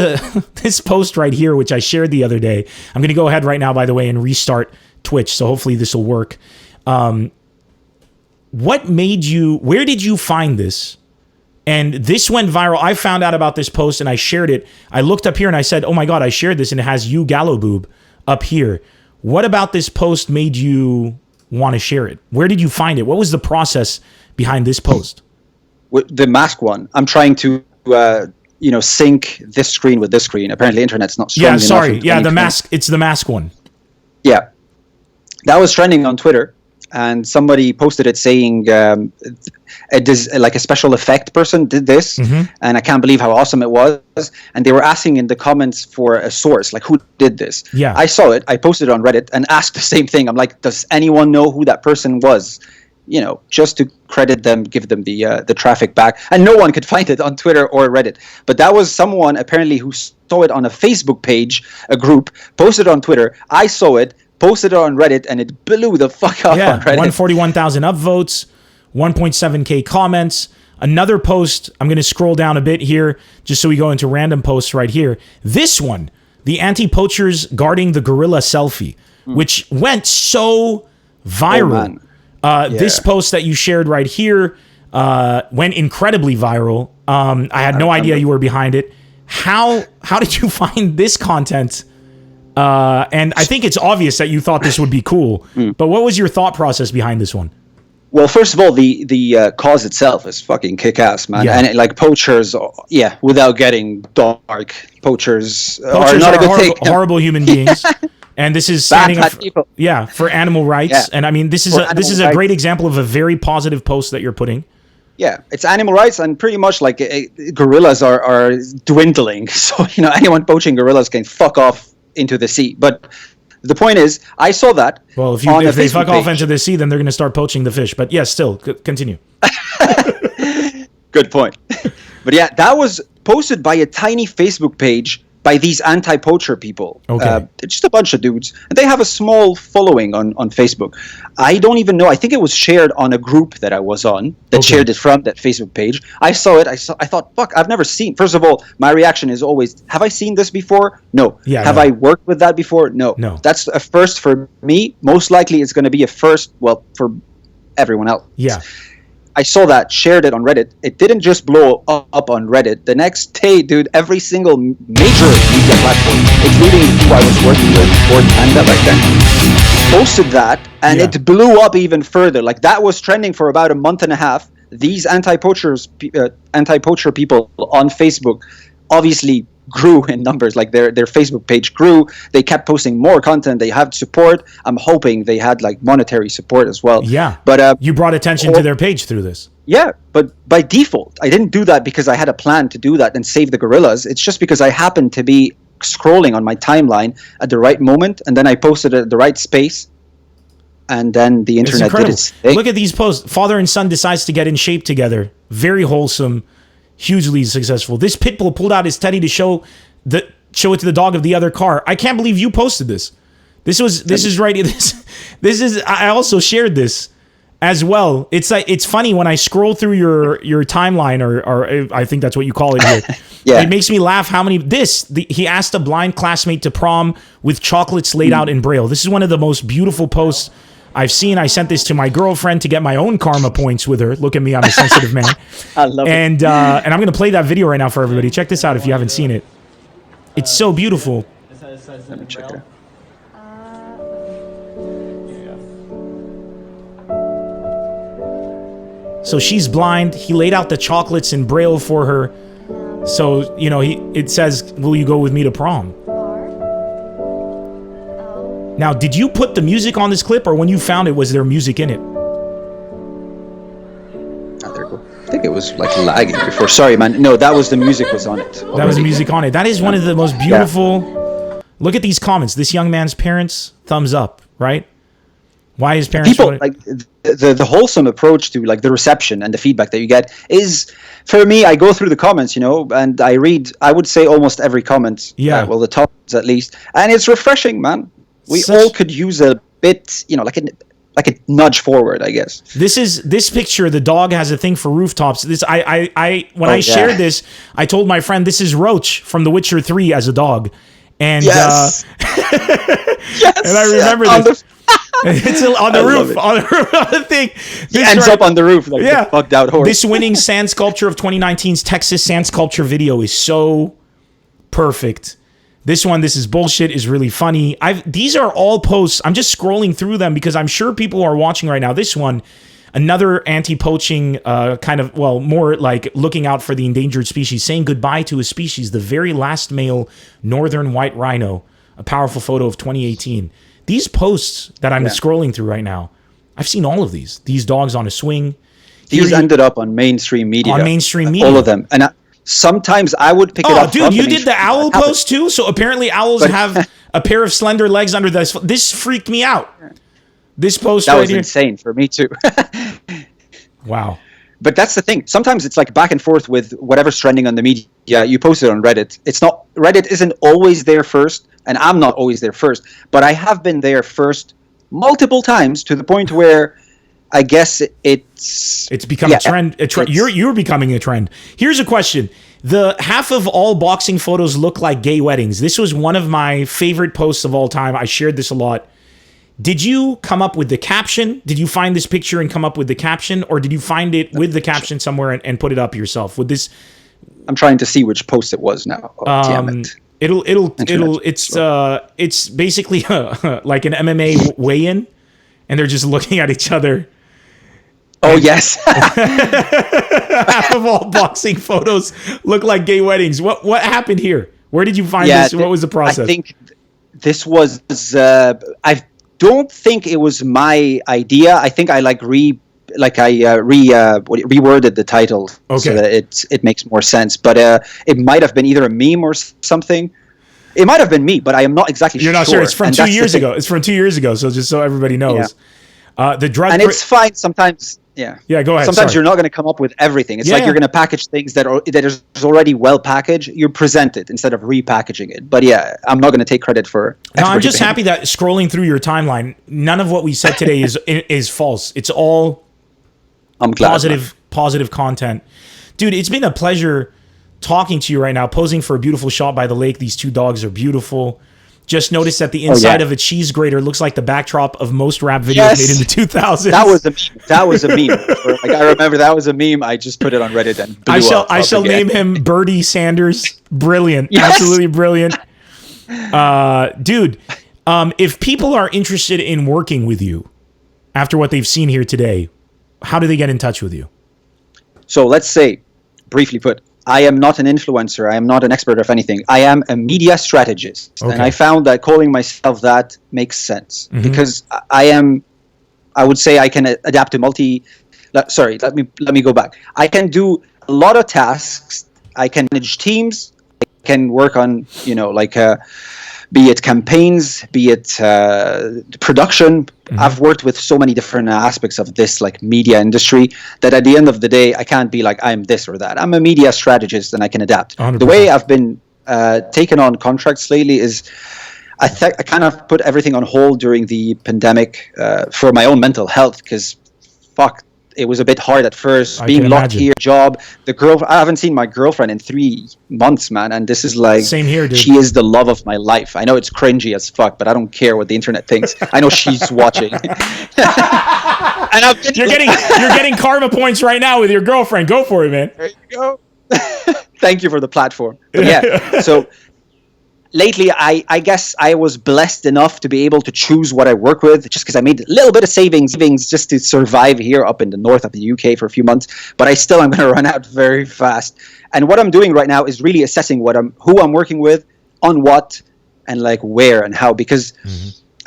Speaker 1: this post right here, which I shared the other day. I'm going to go ahead right now, by the way, and restart Twitch. So hopefully this will work. Where did you find this? And this went viral. I found out about this post and I shared it. I looked up here and I said, "Oh my God, I shared this," and it has you, GallowBoob, up here. What about this post made you want to share it? Where did you find it? What was the process behind this post?
Speaker 2: The mask one. I'm trying to, sync this screen with this screen. Apparently, internet's not strong enough.
Speaker 1: Yeah, sorry. Yeah, the mask. It's the mask one.
Speaker 2: Yeah, that was trending on Twitter, and somebody posted it saying like a special effect person did this, and I can't believe how awesome it was. And they were asking in the comments for a source, like who did this.
Speaker 1: Yeah,
Speaker 2: I saw it. I posted it on Reddit and asked the same thing. I'm like, does anyone know who that person was? You know, just to credit them, give them the traffic back. And no one could find it on Twitter or Reddit. But that was someone apparently who saw it on a Facebook page, a group, posted it on Twitter. I saw it, posted it on Reddit, and it blew the fuck up on Reddit.
Speaker 1: 141,000 upvotes, 1.7K comments. Another post, I'm going to scroll down a bit here just so we go into random posts right here. This one, the anti-poachers guarding the gorilla selfie, which went so viral. This post that you shared right here went incredibly viral. I had no idea you were behind it. How did you find this content? And I think it's obvious that you thought this would be cool. But what was your thought process behind this one?
Speaker 2: Well, first of all, the cause itself is fucking kick-ass, man.
Speaker 1: Yeah.
Speaker 2: And like poachers, without getting dark, poachers are not a good thing.
Speaker 1: Horrible human beings. And this is standing up for animal rights. Yeah. And I mean, this is a great example of a very positive post that you're putting.
Speaker 2: Yeah, it's animal rights, and pretty much like gorillas are dwindling. So, you know, anyone poaching gorillas can fuck off into the sea. But the point is, I saw that.
Speaker 1: Well, if they fuck off into the sea, then they're going to start poaching the fish. But yes, still, continue.
Speaker 2: Good point. But yeah, that was posted by a tiny Facebook page by these anti-poacher people.
Speaker 1: Okay.
Speaker 2: Just a bunch of dudes. And they have a small following on Facebook. I don't even know. I think it was shared on a group that I was on that shared it from that Facebook page. I saw it. I thought, fuck, I've never seen. First of all, my reaction is always, have I seen this before? No. Have I worked with that before? No. That's a first for me. Most likely it's going to be a first, well, for everyone else.
Speaker 1: Yeah.
Speaker 2: I saw that, shared it on Reddit. It didn't just blow up on Reddit. The next day, dude, every single major media platform, including who I was working with, Board Panda back then, posted that, and it blew up even further. Like, that was trending for about a month and a half. These anti-poacher people on Facebook obviously grew in numbers. Like their Facebook page grew. They kept posting more content. They had support. I'm hoping they had like monetary support as well.
Speaker 1: Yeah.
Speaker 2: But
Speaker 1: you brought attention to their page through this.
Speaker 2: Yeah, but by default, I didn't do that because I had a plan to do that and save the gorillas. It's just because I happened to be scrolling on my timeline at the right moment, and then I posted it at the right space, and then the internet did its thing.
Speaker 1: Look at these posts. Father and son decides to get in shape together. Very wholesome. Hugely successful. This pit bull pulled out his teddy to show it to the dog of the other car. I can't believe you posted this. This is right. This is. I also shared this as well. It's like, it's funny when I scroll through your timeline, or I think that's what you call it here.
Speaker 2: Yeah.
Speaker 1: It makes me laugh how many he asked a blind classmate to prom with chocolates laid out in Braille. This is one of the most beautiful posts I've seen. I sent this to my girlfriend to get my own karma points with her. Look at me, I'm a sensitive man.
Speaker 2: I love it.
Speaker 1: And I'm going to play that video right now for everybody. Check this out if you haven't seen it. It's so beautiful.
Speaker 2: Let me check it.
Speaker 1: So she's blind. He laid out the chocolates in Braille for her. So, you know, it says, "Will you go with me to prom?" Now, did you put the music on this clip, or when you found it, was there music in it?
Speaker 2: Oh, there you go. I think it was like lagging before. Sorry, man. No, that was the music was on it.
Speaker 1: That was the music on it. That is one of the most beautiful. Yeah. Look at these comments. This young man's parents, thumbs up, right? Why his parents?
Speaker 2: People like the wholesome approach to like the reception and the feedback that you get is, for me, I go through the comments, you know, and I read, I would say almost every comment.
Speaker 1: Yeah.
Speaker 2: Well, the top ones at least, and it's refreshing, man. We all could use a bit, you know, like a nudge forward, I guess.
Speaker 1: This picture, the dog has a thing for rooftops. When I shared this, I told my friend this is Roach from The Witcher 3 as a dog. And
Speaker 2: yes.
Speaker 1: Yes. And I remember this. It's on the roof, on the thing.
Speaker 2: He ends up on the roof like the fucked out horse.
Speaker 1: This winning sand sculpture of 2019's Texas sand sculpture video is so perfect. This is bullshit, is really funny. These are all posts. I'm just scrolling through them because I'm sure people are watching right now. This one, another anti-poaching kind of, well, more like looking out for the endangered species, saying goodbye to a species, the very last male northern white rhino, a powerful photo of 2018. These posts that I'm scrolling through right now, I've seen all of these dogs on a swing.
Speaker 2: These ended up on mainstream media.
Speaker 1: On mainstream media.
Speaker 2: All of them. And sometimes I would pick it up.
Speaker 1: Oh, dude, you did the owl post too? So apparently owls have a pair of slender legs under this. This freaked me out. This post
Speaker 2: that was insane for me too.
Speaker 1: Wow.
Speaker 2: But that's the thing. Sometimes it's like back and forth with whatever's trending on the media. You post it on Reddit. Reddit isn't always there first, and I'm not always there first. But I have been there first multiple times to the point where I guess it's
Speaker 1: become a trend. You're becoming a trend. Here's a question. The half of all boxing photos look like gay weddings. This was one of my favorite posts of all time. I shared this a lot. Did you come up with the caption? Did you find this picture and come up with the caption, or did you find it with the caption somewhere and put it up yourself? With this,
Speaker 2: I'm trying to see which post it was now. Damn it.
Speaker 1: It's basically like an MMA weigh-in, and they're just looking at each other.
Speaker 2: Oh yes.
Speaker 1: Half of all boxing photos look like gay weddings. What happened here? Where did you find this? What was the process?
Speaker 2: I think this was I don't think it was my idea. I think I reworded the title so that it makes more sense. But it might have been either a meme or something. It might have been me, but I am not exactly sure.
Speaker 1: You're not sure. It's from 2 years ago. It's from 2 years ago. So just so everybody knows, the drug
Speaker 2: and it's fine sometimes. Yeah.
Speaker 1: Yeah, go ahead.
Speaker 2: Sometimes you're not going to come up with everything. It's like you're going to package things that is already well packaged. You present it instead of repackaging it. But yeah, I'm not going to take credit for.
Speaker 1: No, I'm just happy that scrolling through your timeline, none of what we said today is false. It's all positive content. Dude, it's been a pleasure talking to you right now, posing for a beautiful shot by the lake. These two dogs are beautiful. Just noticed that the inside of a cheese grater looks like the backdrop of most rap videos made in the 2000s.
Speaker 2: That was a meme. I remember that was a meme. I just put it on Reddit and blew up.
Speaker 1: I shall name him Bertie Sanders. Brilliant. Yes. Absolutely brilliant. Dude, if people are interested in working with you after what they've seen here today, how do they get in touch with you?
Speaker 2: So let's say, briefly put, I am not an influencer. I am not an expert of anything. I am a media strategist. Okay. And I found that calling myself that makes sense because I would say I can adapt to let me go back. I can do a lot of tasks. I can manage teams. I can work on, be it campaigns, be it production. I've worked with so many different aspects of this media industry that at the end of the day, I can't be like, I'm this or that. I'm a media strategist and I can adapt. 100%. The way I've been taken on contracts lately is I kind of put everything on hold during the pandemic for my own mental health because it was a bit hard at first, being locked here, job. I haven't seen my girlfriend in 3 months, man. And this is
Speaker 1: same here, dude.
Speaker 2: She is the love of my life. I know it's cringy as fuck, but I don't care what the internet thinks. I know she's watching. And
Speaker 1: you're getting karma points right now with your girlfriend. Go for it, man.
Speaker 2: There you go. Thank you for the platform. But yeah, so lately, I guess I was blessed enough to be able to choose what I work with just because I made a little bit of savings just to survive here up in the north of the UK for a few months. But I'm going to run out very fast. And what I'm doing right now is really assessing who I'm working with, on what, and where and how. Because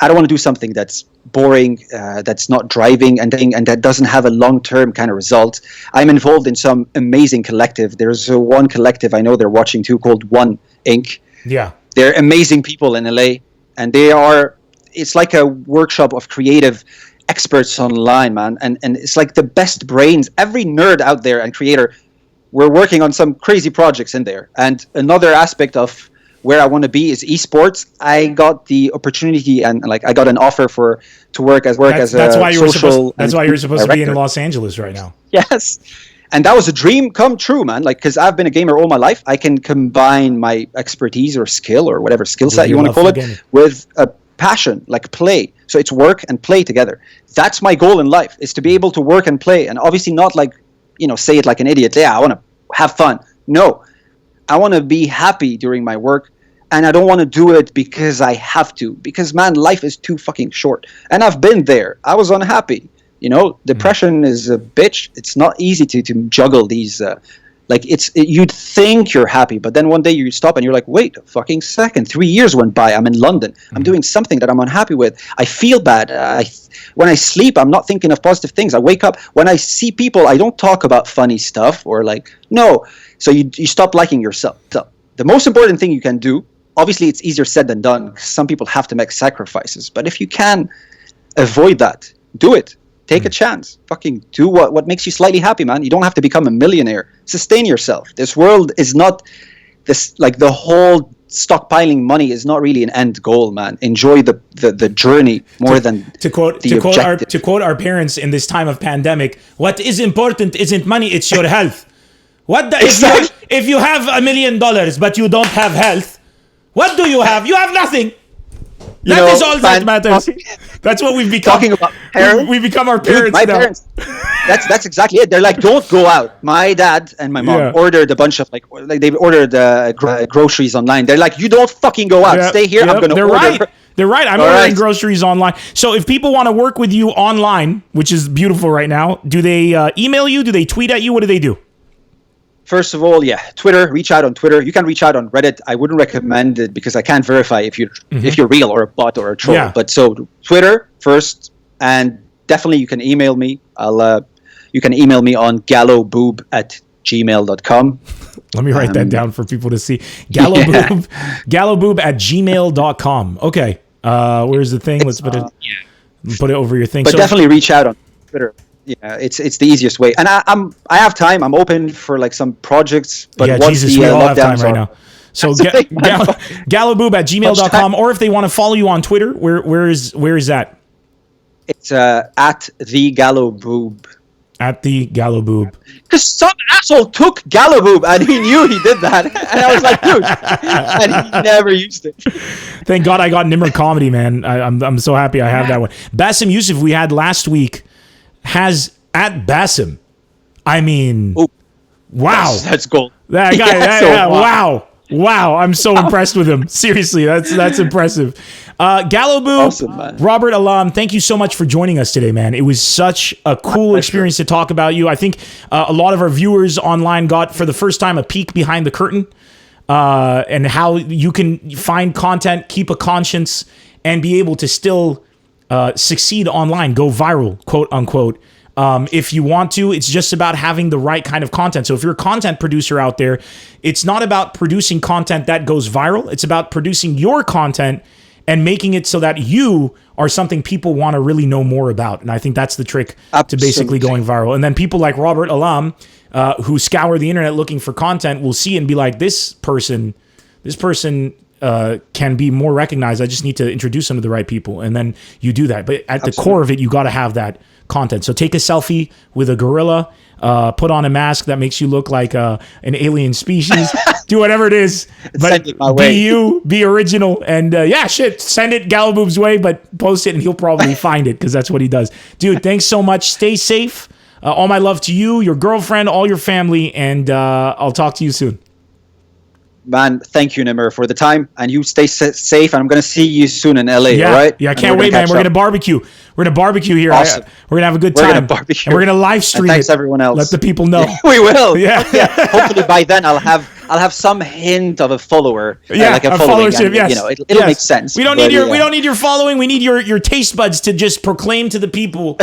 Speaker 2: I don't want to do something that's boring, that's not driving, and that doesn't have a long-term kind of result. I'm involved in some amazing collective. There's one collective I know they're watching too called One Inc.
Speaker 1: Yeah.
Speaker 2: They're amazing people in LA, and it's like a workshop of creative experts online, man. And it's like the best brains, every nerd out there and creator, we're working on some crazy projects in there. And another aspect of where I want to be is esports. I got the opportunity and I got an offer to work as a social.
Speaker 1: That's why you're supposed to be in Los Angeles right now.
Speaker 2: Yes. And that was a dream come true, man. Because I've been a gamer all my life. I can combine my expertise or skill or whatever skill set you want to call it with a passion, play. So it's work and play together. That's my goal in life, is to be able to work and play. And obviously not say it like an idiot. Yeah, I want to have fun. No, I want to be happy during my work. And I don't want to do it because I have to. Because, man, life is too fucking short. And I've been there. I was unhappy. Depression is a bitch. It's not easy to juggle these Like you'd think you're happy, but then one day you stop and you're like, wait a fucking second. 3 years went by. I'm in London. I'm doing something that I'm unhappy with. I feel bad. When I sleep, I'm not thinking of positive things. I wake up. When I see people, I don't talk about funny stuff or like, no. So you stop liking yourself. So the most important thing you can do, obviously it's easier said than done. Some people have to make sacrifices. But if you can avoid that, do it. Take a chance. Fucking do what makes you slightly happy, man. You don't have to become a millionaire. Sustain yourself. This world is not this, like the whole stockpiling money is not really an end goal, man. Enjoy the journey more than
Speaker 1: to quote our parents in this time of pandemic. What is important isn't money, it's your health. If you have $1 million but you don't have health, what do you have? You have nothing. That is all that matters. That's what we've become.
Speaker 2: Talking about parents,
Speaker 1: we've become our parents.
Speaker 2: Dude, my parents. That's exactly it. They're like, don't go out. My dad and my mom ordered a bunch of like they ordered groceries online. They're like, you don't fucking go out. Stay here. I'm gonna order.
Speaker 1: Right. They're right. I'm ordering groceries online. So if people want to work with you online, which is beautiful right now, do they email you? Do they tweet at you? What do they do?
Speaker 2: First of all, Twitter. Reach out on Twitter. You can reach out on Reddit. I wouldn't recommend it because I can't verify if you're real or a bot or a troll. Yeah. But so Twitter first, and definitely you can email me. You can email me on GallowBoob@gmail.com.
Speaker 1: Let me write that down for people to see. GallowBoob, GallowBoob@gmail.com. Okay. Where's the thing? Let's put it over your thing.
Speaker 2: But definitely reach out on Twitter. Yeah, it's the easiest way, and I have time. I'm open for like some projects. But once
Speaker 1: we all have time right now. So GallowBoob@gmail.com, or if they want to follow you on Twitter, where is that?
Speaker 2: It's at the GallowBoob.
Speaker 1: At the GallowBoob.
Speaker 2: Because some asshole took GallowBoob and he knew he did that, and I was like, dude, and he never used it.
Speaker 1: Thank God I got Nemr Comedy, man. I'm so happy I have that one. Bassem Youssef we had last week has at Bassem. I mean, wow,
Speaker 2: that's gold.
Speaker 1: That guy, wow. I'm so impressed with him. Seriously, that's impressive. GallowBoob,
Speaker 2: awesome, man.
Speaker 1: Robert Alam, thank you so much for joining us today, man. It was such a cool experience to talk about you. I think a lot of our viewers online got for the first time a peek behind the curtain, and how you can find content, keep a conscience, and be able to still succeed online, go viral, quote unquote. If you want to, it's just about having the right kind of content. So if you're a content producer out there, it's not about producing content that goes viral. It's about producing your content and making it so that you are something people want to really know more about. And I think that's the trick to basically going viral. And then people like Robert Alam, who scour the internet looking for content, will see it and be like, this person can be more recognized. I just need to introduce them to the right people. And then you do that. But at the core of it, you got to have that content. So take a selfie with a gorilla, put on a mask that makes you look like an alien species, do whatever it is, but be you, be original, and send it GallowBoob's way, but post it and he'll probably find it because that's what he does. Dude, thanks so much. Stay safe. All my love to you, your girlfriend, all your family, and I'll talk to you soon.
Speaker 2: Man, thank you, Nemr, for the time, and you stay safe. And I'm gonna see you soon in LA.
Speaker 1: Yeah,
Speaker 2: all right?
Speaker 1: Yeah, I can't wait, man. We're gonna barbecue. We're gonna barbecue here.
Speaker 2: Awesome.
Speaker 1: We're gonna have a good time.
Speaker 2: We're gonna barbecue.
Speaker 1: And we're gonna live stream.
Speaker 2: And thanks everyone else.
Speaker 1: Let the people know.
Speaker 2: We will.
Speaker 1: Yeah.
Speaker 2: Hopefully by then I'll have some hint of a follower.
Speaker 1: Like a followership. And,
Speaker 2: yes. It'll make sense.
Speaker 1: We don't need your following. We need your taste buds to just proclaim to the people.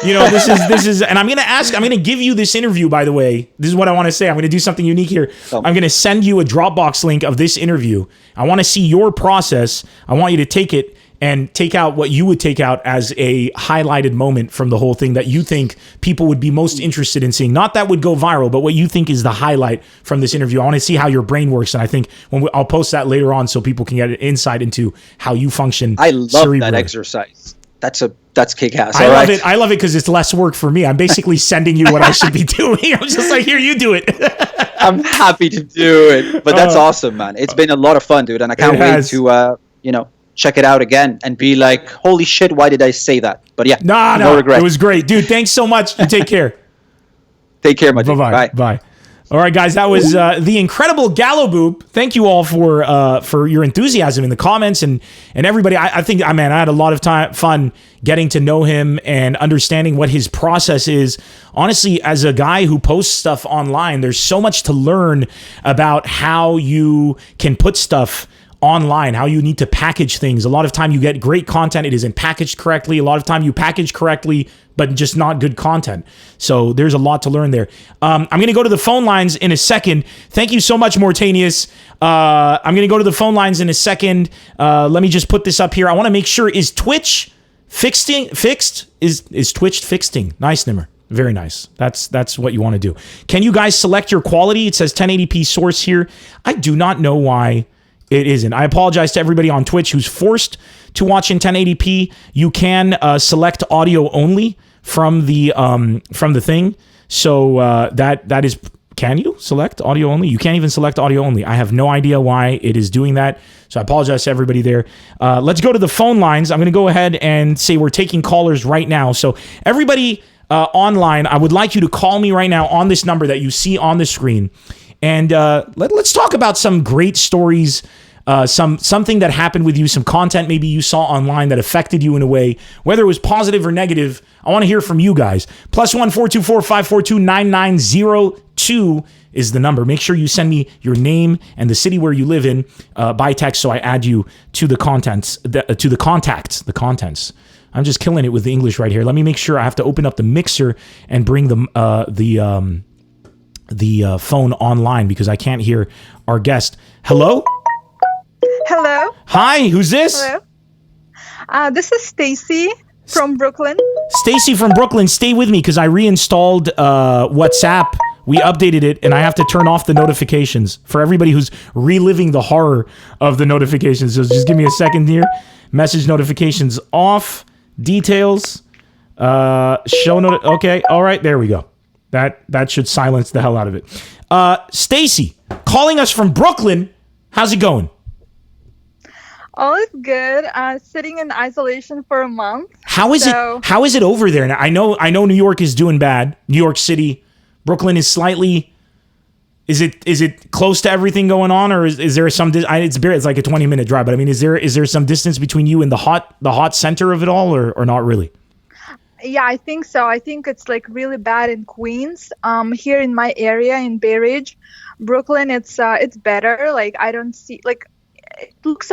Speaker 1: This is. And I'm gonna give you this interview. By the way, this is what I want to say. I'm gonna do something unique here. I'm gonna send you a Dropbox link of this interview. I want to see your process. I want you to take it and take out what you would take out as a highlighted moment from the whole thing that you think people would be most interested in seeing. Not that would go viral, but what you think is the highlight from this interview. I want to see how your brain works, and I think I'll post that later on so people can get an insight into how you function.
Speaker 2: I love that exercise. That's kick-ass.
Speaker 1: I love it because it's less work for me. I'm basically sending you what I should be doing. I'm just like, here, you do it.
Speaker 2: I'm happy to do it. But that's awesome, man. It's been a lot of fun, dude, and I can't wait to check it out again and be like, holy shit, why did I say that? But yeah, no regret.
Speaker 1: It was great. Dude, thanks so much. You take care.
Speaker 2: Take care, my dude.
Speaker 1: Bye. All right, guys, that was the incredible GallowBoob. Thank you all for your enthusiasm in the comments and everybody. I think, I had a lot of fun getting to know him and understanding what his process is. Honestly, as a guy who posts stuff online, there's so much to learn about how you can put stuff online, how you need to package things. A lot of time you get great content, it isn't packaged correctly. A lot of time you package correctly, but just not good content. So there's a lot to learn there. I'm going to go to the phone lines in a second. Thank you so much, Mortanius. I'm going to go to the phone lines in a second. Let me just put this up here. I want to make sure, is Twitch fixed? Is Twitch fixing? Nice, Nemr. Very nice. That's what you want to do. Can you guys select your quality? It says 1080p source here. I do not know why it isn't. I apologize to everybody on Twitch who's forced to watch in 1080p. You can select audio only from the thing. So that is. Can you select audio only? You can't even select audio only. I have no idea why it is doing that. So I apologize to everybody there. Let's go to the phone lines. I'm going to go ahead and say we're taking callers right now. So everybody online, I would like you to call me right now on this number that you see on the screen. And let's talk about some great stories, something that happened with you, some content maybe you saw online that affected you in a way, whether it was positive or negative. I want to hear from you guys. +1 424 542 9902 is the number. Make sure you send me your name and the city where you live in by text, so I add you to the contents, to the contents. I'm just killing it with the English right here. Let me make sure. I have to open up the mixer and bring the phone online because I can't hear our guest. Hello?
Speaker 3: Hello.
Speaker 1: Hi, who's this?
Speaker 3: Hello. This is Stacy from Brooklyn.
Speaker 1: Stacy from Brooklyn, stay with me because I reinstalled WhatsApp. We updated it, and I have to turn off the notifications for everybody who's reliving the horror of the notifications. So just give me a second here. Message notifications off. Details. Show note. Okay. All right. There we go. That should silence the hell out of it. Stacy, calling us from Brooklyn. How's it going?
Speaker 3: All is good. Sitting in isolation for a month.
Speaker 1: How is it over there? Now, I know New York is doing bad. New York City, Brooklyn is slightly. Is it close to everything going on, or is there some? It's like a 20-minute drive, but I mean, is there some distance between you and the hot center of it all, or not really?
Speaker 3: Yeah, I think so. I think it's like really bad in Queens. Here in my area in Bay Ridge, Brooklyn, it's better. Like I don't see like it looks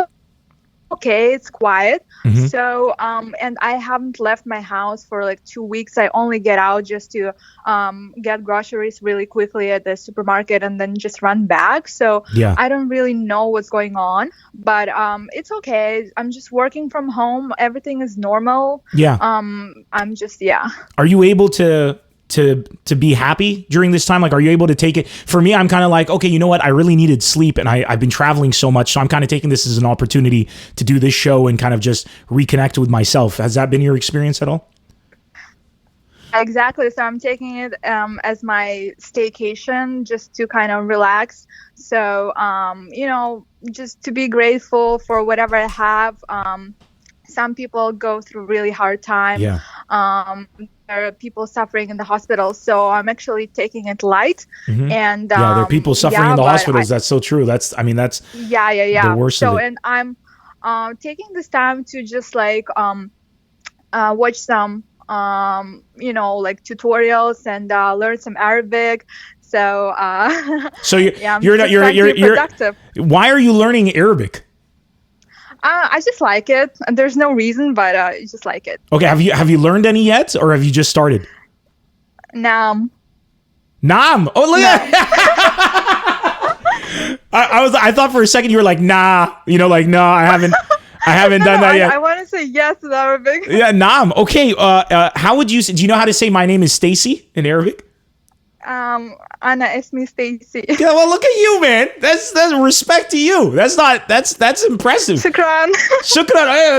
Speaker 3: okay. It's quiet. Mm-hmm. So and I haven't left my house for like 2 weeks. I only get out just to get groceries really quickly at the supermarket and then just run back. So yeah. I don't really know what's going on, but it's okay. I'm just working from home. Everything is normal. Yeah. I'm just Are
Speaker 1: you able to be happy during this time? Like, are you able to take it? For me, I'm kind of like, okay, you know what? I really needed sleep, and I've been traveling so much, so I'm kind of taking this as an opportunity to do this show and kind of just reconnect with myself. Has that been your experience at all?
Speaker 3: Exactly. So I'm taking it as my staycation, just to kind of relax. So, just to be grateful for whatever I have. Some people go through really hard time. Yeah. There are people suffering in the hospital, so I'm actually taking it light. Mm-hmm. And
Speaker 1: there are people suffering in the hospitals. That's so true. That's the worst of it.
Speaker 3: And I'm taking this time to just like watch some like tutorials and learn some Arabic. So you're productive.
Speaker 1: Why are you learning Arabic?
Speaker 3: I just like it. There's no reason, but I just like it.
Speaker 1: Okay, have you learned any yet, or have you just started?
Speaker 3: Nam.
Speaker 1: Oh, look at I thought for a second you were like, nah. Like, no, I haven't done that yet.
Speaker 3: I want to say yes in Arabic.
Speaker 1: Yeah, Nam. Okay. How would you say? Do you know how to say my name is Stacy in Arabic?
Speaker 3: Ana ismi Stacy.
Speaker 1: Yeah, well, look at you, man. That's respect to you. That's impressive.
Speaker 3: Shukran.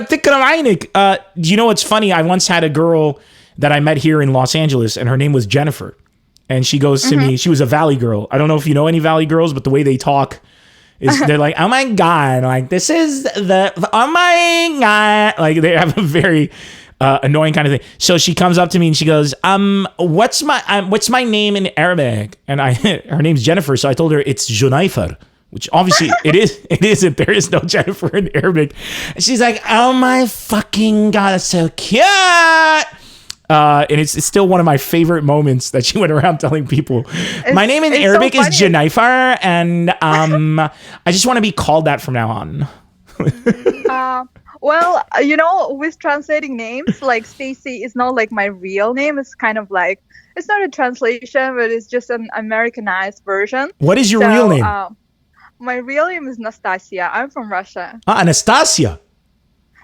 Speaker 1: Tikram aynik. Do you know what's funny? I once had a girl that I met here in Los Angeles, and her name was Jennifer. And she goes to me, she was a Valley girl. I don't know if you know any Valley girls, but the way they talk They're like, oh my God, like this is oh my God. Like they have a very annoying kind of thing. So she comes up to me and she goes, what's my name in Arabic? And her name's Jennifer. So I told her it's Junayfer, which obviously it isn't. There is no Jennifer in Arabic. And she's like, oh my fucking God, it's so cute. And it's still one of my favorite moments that she went around telling people. My name in Arabic is Jennifer, and I just want to be called that from now on.
Speaker 3: Well, with translating names, like Stacy is not like my real name. It's kind of like, it's not a translation, but it's just an Americanized version.
Speaker 1: What is your real name?
Speaker 3: My real name is Nastasia. I'm from Russia.
Speaker 1: Anastasia.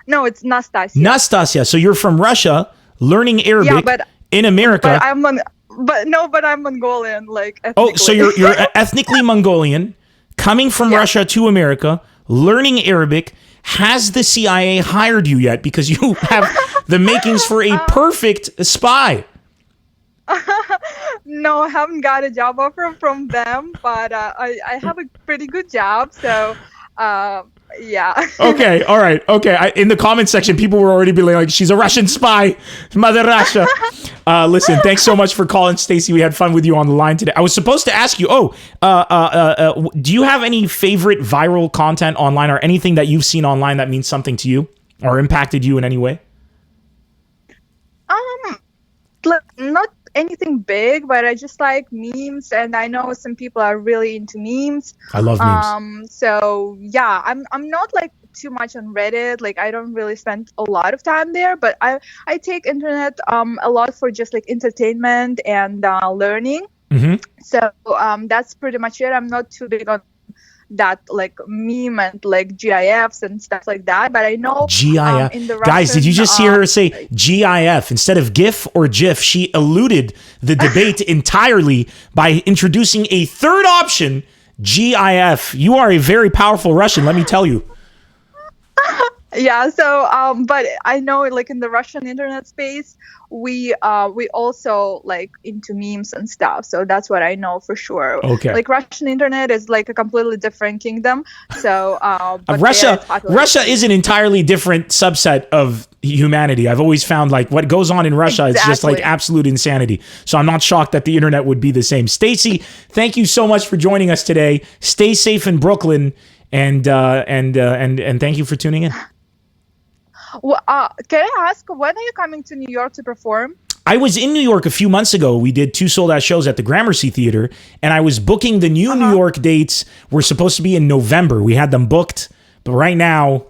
Speaker 3: No, it's Nastasia.
Speaker 1: Nastasia. So you're from Russia, learning Arabic in America.
Speaker 3: But I'm Mongolian, like ethnically.
Speaker 1: Oh, so you're ethnically Mongolian, coming from Russia to America, learning Arabic. Has the CIA hired you yet? Because you have the makings for a perfect spy.
Speaker 3: No, I haven't got a job offer from them, but I have a pretty good job, so yeah.
Speaker 1: Okay, all right, okay. In the comment section, people were already being like, she's a Russian spy, Mother Russia. Listen, thanks so much for calling, Stacy. We had fun with you on the line today. I was supposed to ask you, do you have any favorite viral content online or anything that you've seen online that means something to you or impacted you in any way?
Speaker 3: Not anything big, but I just like memes, and I know some people are really into memes.
Speaker 1: I love memes.
Speaker 3: So yeah, I'm not like too much on Reddit. Like I don't really spend a lot of time there, but I take internet a lot for just like entertainment and learning. Mm-hmm. So that's pretty much it. I'm not too big on that like meme and like GIFs and stuff like that, but I know
Speaker 1: GIF.
Speaker 3: In the
Speaker 1: Guys, did you just hear her say GIF instead of GIF or GIF? She eluded the debate entirely by introducing a third option, GIF. You are a very powerful Russian, let me tell you.
Speaker 3: Yeah, so but I know like in the Russian internet space, we also like into memes and stuff. So that's what I know for sure.
Speaker 1: Okay.
Speaker 3: Like Russian internet is like a completely different kingdom. So but
Speaker 1: Russia is an entirely different subset of humanity. I've always found like what goes on in Russia is just like absolute insanity. So I'm not shocked that the internet would be the same. Stacy, thank you so much for joining us today. Stay safe in Brooklyn, and thank you for tuning in.
Speaker 3: Well, can I ask, when are you coming to New York to perform?
Speaker 1: I was in New York a few months ago. We did 2 sold-out shows at the Gramercy Theater, and I was booking the new New York dates. We're supposed to be in November. We had them booked, but right now,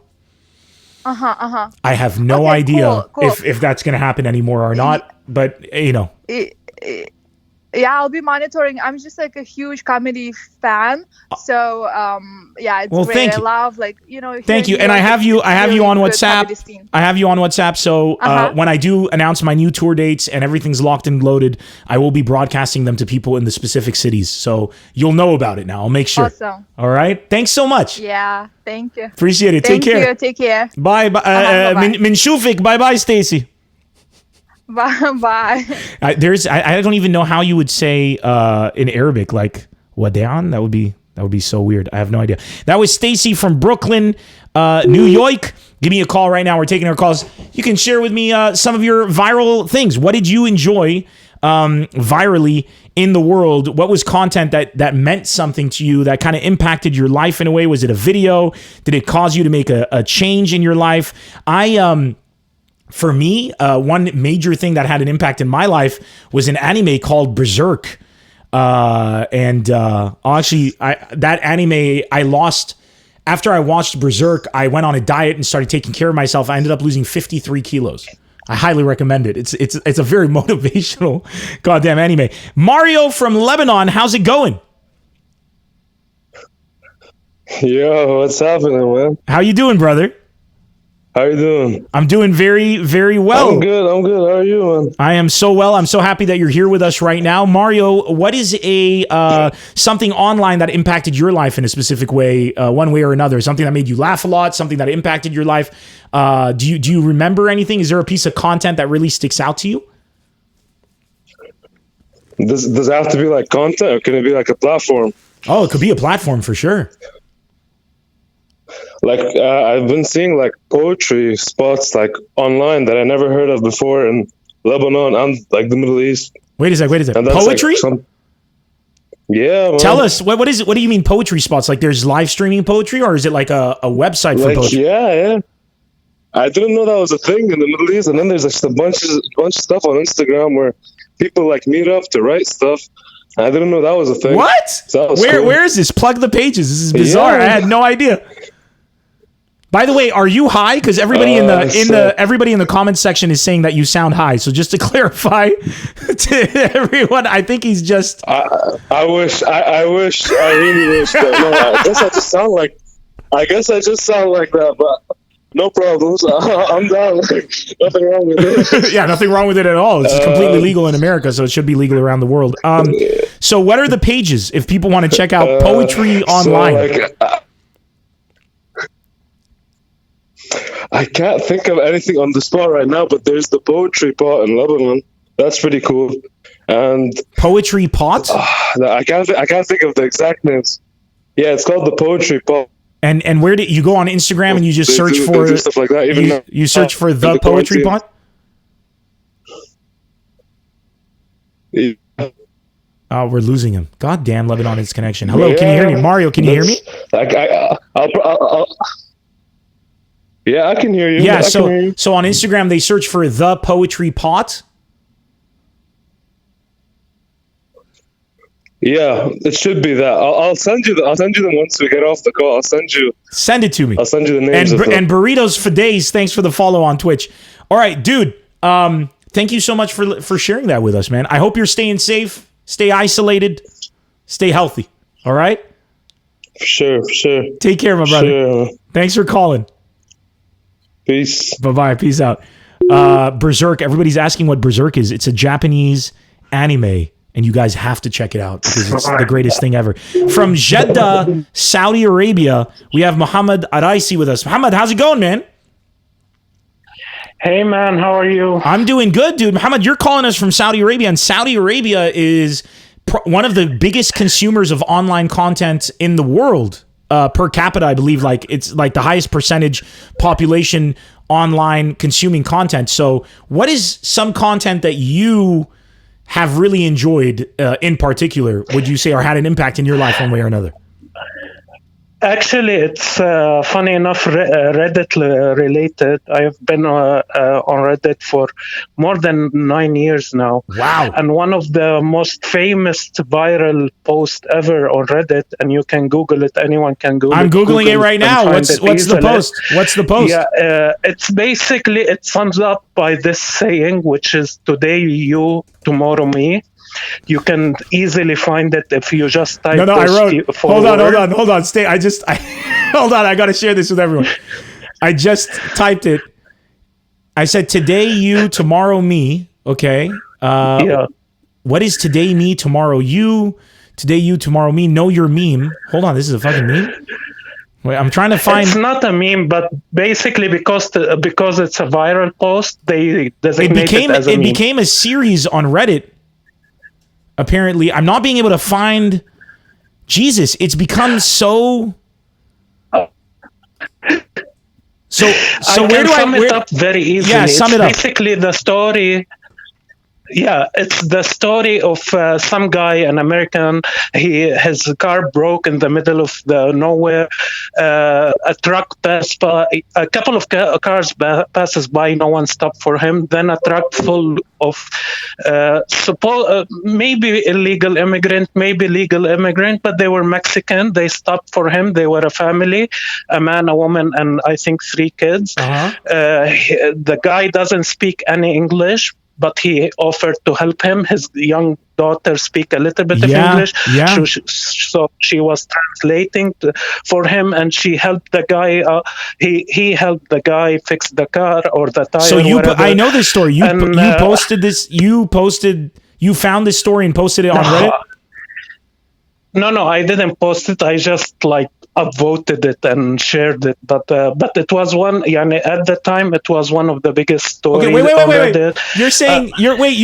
Speaker 1: I have no idea if that's going to happen anymore or not. But,
Speaker 3: yeah, I'll be monitoring. I'm just like a huge comedy fan, so yeah, it's great. I love
Speaker 1: thank you, and I have you on WhatsApp. I have you on WhatsApp, so when I do announce my new tour dates and everything's locked and loaded, I will be broadcasting them to people in the specific cities, so you'll know about it now. I'll make sure.
Speaker 3: Awesome.
Speaker 1: All right. Thanks so much.
Speaker 3: Yeah. Thank you.
Speaker 1: Appreciate it. Take care.
Speaker 3: Take care.
Speaker 1: Bye. Min Shufik. Bye, Stacy.
Speaker 3: Bye.
Speaker 1: I don't even know how you would say in Arabic like wadi'an. That would be so weird. I have no idea. That was Stacy from Brooklyn, New York. Give me a call right now. We're taking our calls. You can share with me some of your viral things. What did you enjoy virally in the world? What was content that meant something to you, that kind of impacted your life in a way? Was it a video? Did it cause you to make a change in your life? For me, one major thing that had an impact in my life was an anime called Berserk. That anime I lost after I watched Berserk. I went on a diet and started taking care of myself. I ended up losing 53 kilos. I highly recommend it. It's a very motivational goddamn anime. Mario from Lebanon, how's it going?
Speaker 4: Yo, what's happening, man?
Speaker 1: How you doing, brother?
Speaker 4: How you doing?
Speaker 1: I'm doing very, very well.
Speaker 4: I'm good. How are you, man?
Speaker 1: I am so well. I'm so happy that you're here with us right now. Mario, what is something online that impacted your life in a specific way, one way or another? Something that made you laugh a lot, something that impacted your life. Do you remember anything? Is there a piece of content that really sticks out to you?
Speaker 4: Does it have to be like content, or can it be like a platform?
Speaker 1: Oh, it could be a platform for sure.
Speaker 4: Like I've been seeing like poetry spots like online that I never heard of before in Lebanon and like the Middle East.
Speaker 1: Wait a sec.
Speaker 4: And that's,
Speaker 1: Poetry?
Speaker 4: Like, yeah, man.
Speaker 1: Tell us, what is it? What do you mean poetry spots? Like there's live streaming poetry, or is it like a website for
Speaker 4: Like,
Speaker 1: poetry?
Speaker 4: yeah. I didn't know that was a thing in the Middle East, and then there's just a bunch of stuff on Instagram where people like meet up to write stuff. I didn't know that was a thing.
Speaker 1: What?
Speaker 4: So that was cool.
Speaker 1: Where is this? Plug the pages. This is bizarre.
Speaker 4: Yeah.
Speaker 1: I had no idea. By the way, are you high? Because everybody everybody in the comments section is saying that you sound high. So just to clarify to everyone, I think he's just.
Speaker 4: I really wish. That, no, I guess I just sound like that, but no problems. I'm down. Nothing wrong with it.
Speaker 1: Yeah, nothing wrong with it at all. It's completely legal in America, so it should be legal around the world. So what are the pages if people want to check out poetry online?
Speaker 4: So I can't think of anything on the spot right now, but there's the poetry pot in Lebanon. That's pretty cool. And
Speaker 1: Poetry pot?
Speaker 4: I can't think of the exact names. Yeah, it's called the poetry pot.
Speaker 1: And where did you go on Instagram and you just search for
Speaker 4: stuff like that? Even
Speaker 1: you search for the poetry pot?
Speaker 4: Yeah.
Speaker 1: Oh, we're losing him. God damn, Lebanon is connection. Hello, can you hear me? Mario, can you hear me?
Speaker 4: Yeah, I can hear you.
Speaker 1: Yeah, so on Instagram they search for the poetry pot.
Speaker 4: Yeah, it should be that. I'll send you them once we get off the call.
Speaker 1: Send it to me.
Speaker 4: I'll send you the names.
Speaker 1: And Burritos for Days, thanks for the follow on Twitch. All right, dude. Thank you so much for sharing that with us, man. I hope you're staying safe, stay isolated, stay healthy. All right?
Speaker 4: For sure.
Speaker 1: Take care, my brother.
Speaker 4: Sure.
Speaker 1: Thanks for calling.
Speaker 4: Peace.
Speaker 1: Bye-bye. Peace out. Berserk. Everybody's asking what Berserk is. It's a Japanese anime, and you guys have to check it out because it's the greatest thing ever. From Jeddah, Saudi Arabia, we have Muhammad Araisi with us. Muhammad, how's it going, man?
Speaker 5: Hey, man. How are you?
Speaker 1: I'm doing good, dude. Muhammad, you're calling us from Saudi Arabia, and Saudi Arabia is one of the biggest consumers of online content in the world. Per capita, I believe, like it's like the highest percentage population online consuming content. So what is some content that you have really enjoyed in particular, would you say, or had an impact in your life one way or another?
Speaker 5: Actually, it's funny enough, Reddit related. I have been on Reddit for more than 9 years now.
Speaker 1: Wow.
Speaker 5: And one of the most famous viral posts ever on Reddit, and you can Google it, anyone can Google it.
Speaker 1: I'm Googling it right now. What's the post? What's the post?
Speaker 5: Yeah, it's basically, it sums up by this saying, which is today you, tomorrow me. You can easily find it if you just type.
Speaker 1: No, I wrote. Hold on. Stay. Hold on. I got to share this with everyone. I just typed it. I said today you, tomorrow me. Okay.
Speaker 5: Yeah.
Speaker 1: What is today me, tomorrow you? Today you, tomorrow me. Know your meme. Hold on. This is a fucking meme. Wait, I'm trying to find.
Speaker 5: It's not a meme, but basically because it's a viral post, they designate it as a meme.
Speaker 1: It became a series on Reddit. Apparently, I'm not being able to find. Jesus, it's become so. So where do I sum
Speaker 5: it up very easily?
Speaker 1: Yeah, sum it up.
Speaker 5: Basically, the story. Yeah, it's the story of some guy, an American. His car broke in the middle of the nowhere. A truck passed by. A couple of cars passes by. No one stopped for him. Then a truck full of maybe illegal immigrant, maybe legal immigrant, but they were Mexican. They stopped for him. They were a family, a man, a woman, and I think 3 kids.
Speaker 1: Uh-huh.
Speaker 5: The guy doesn't speak any English, but he offered to help him. His young daughter speak a little bit of English.
Speaker 1: Yeah.
Speaker 5: So she was translating for him, and she helped the guy. He helped the guy fix the car or the tire.
Speaker 1: So I know this story. You posted this. You found this story and posted it on Reddit.
Speaker 5: No, I didn't post it. I just upvoted it and shared it. But it was one. At the time, it was one of the biggest stories.
Speaker 1: Okay, wait. You're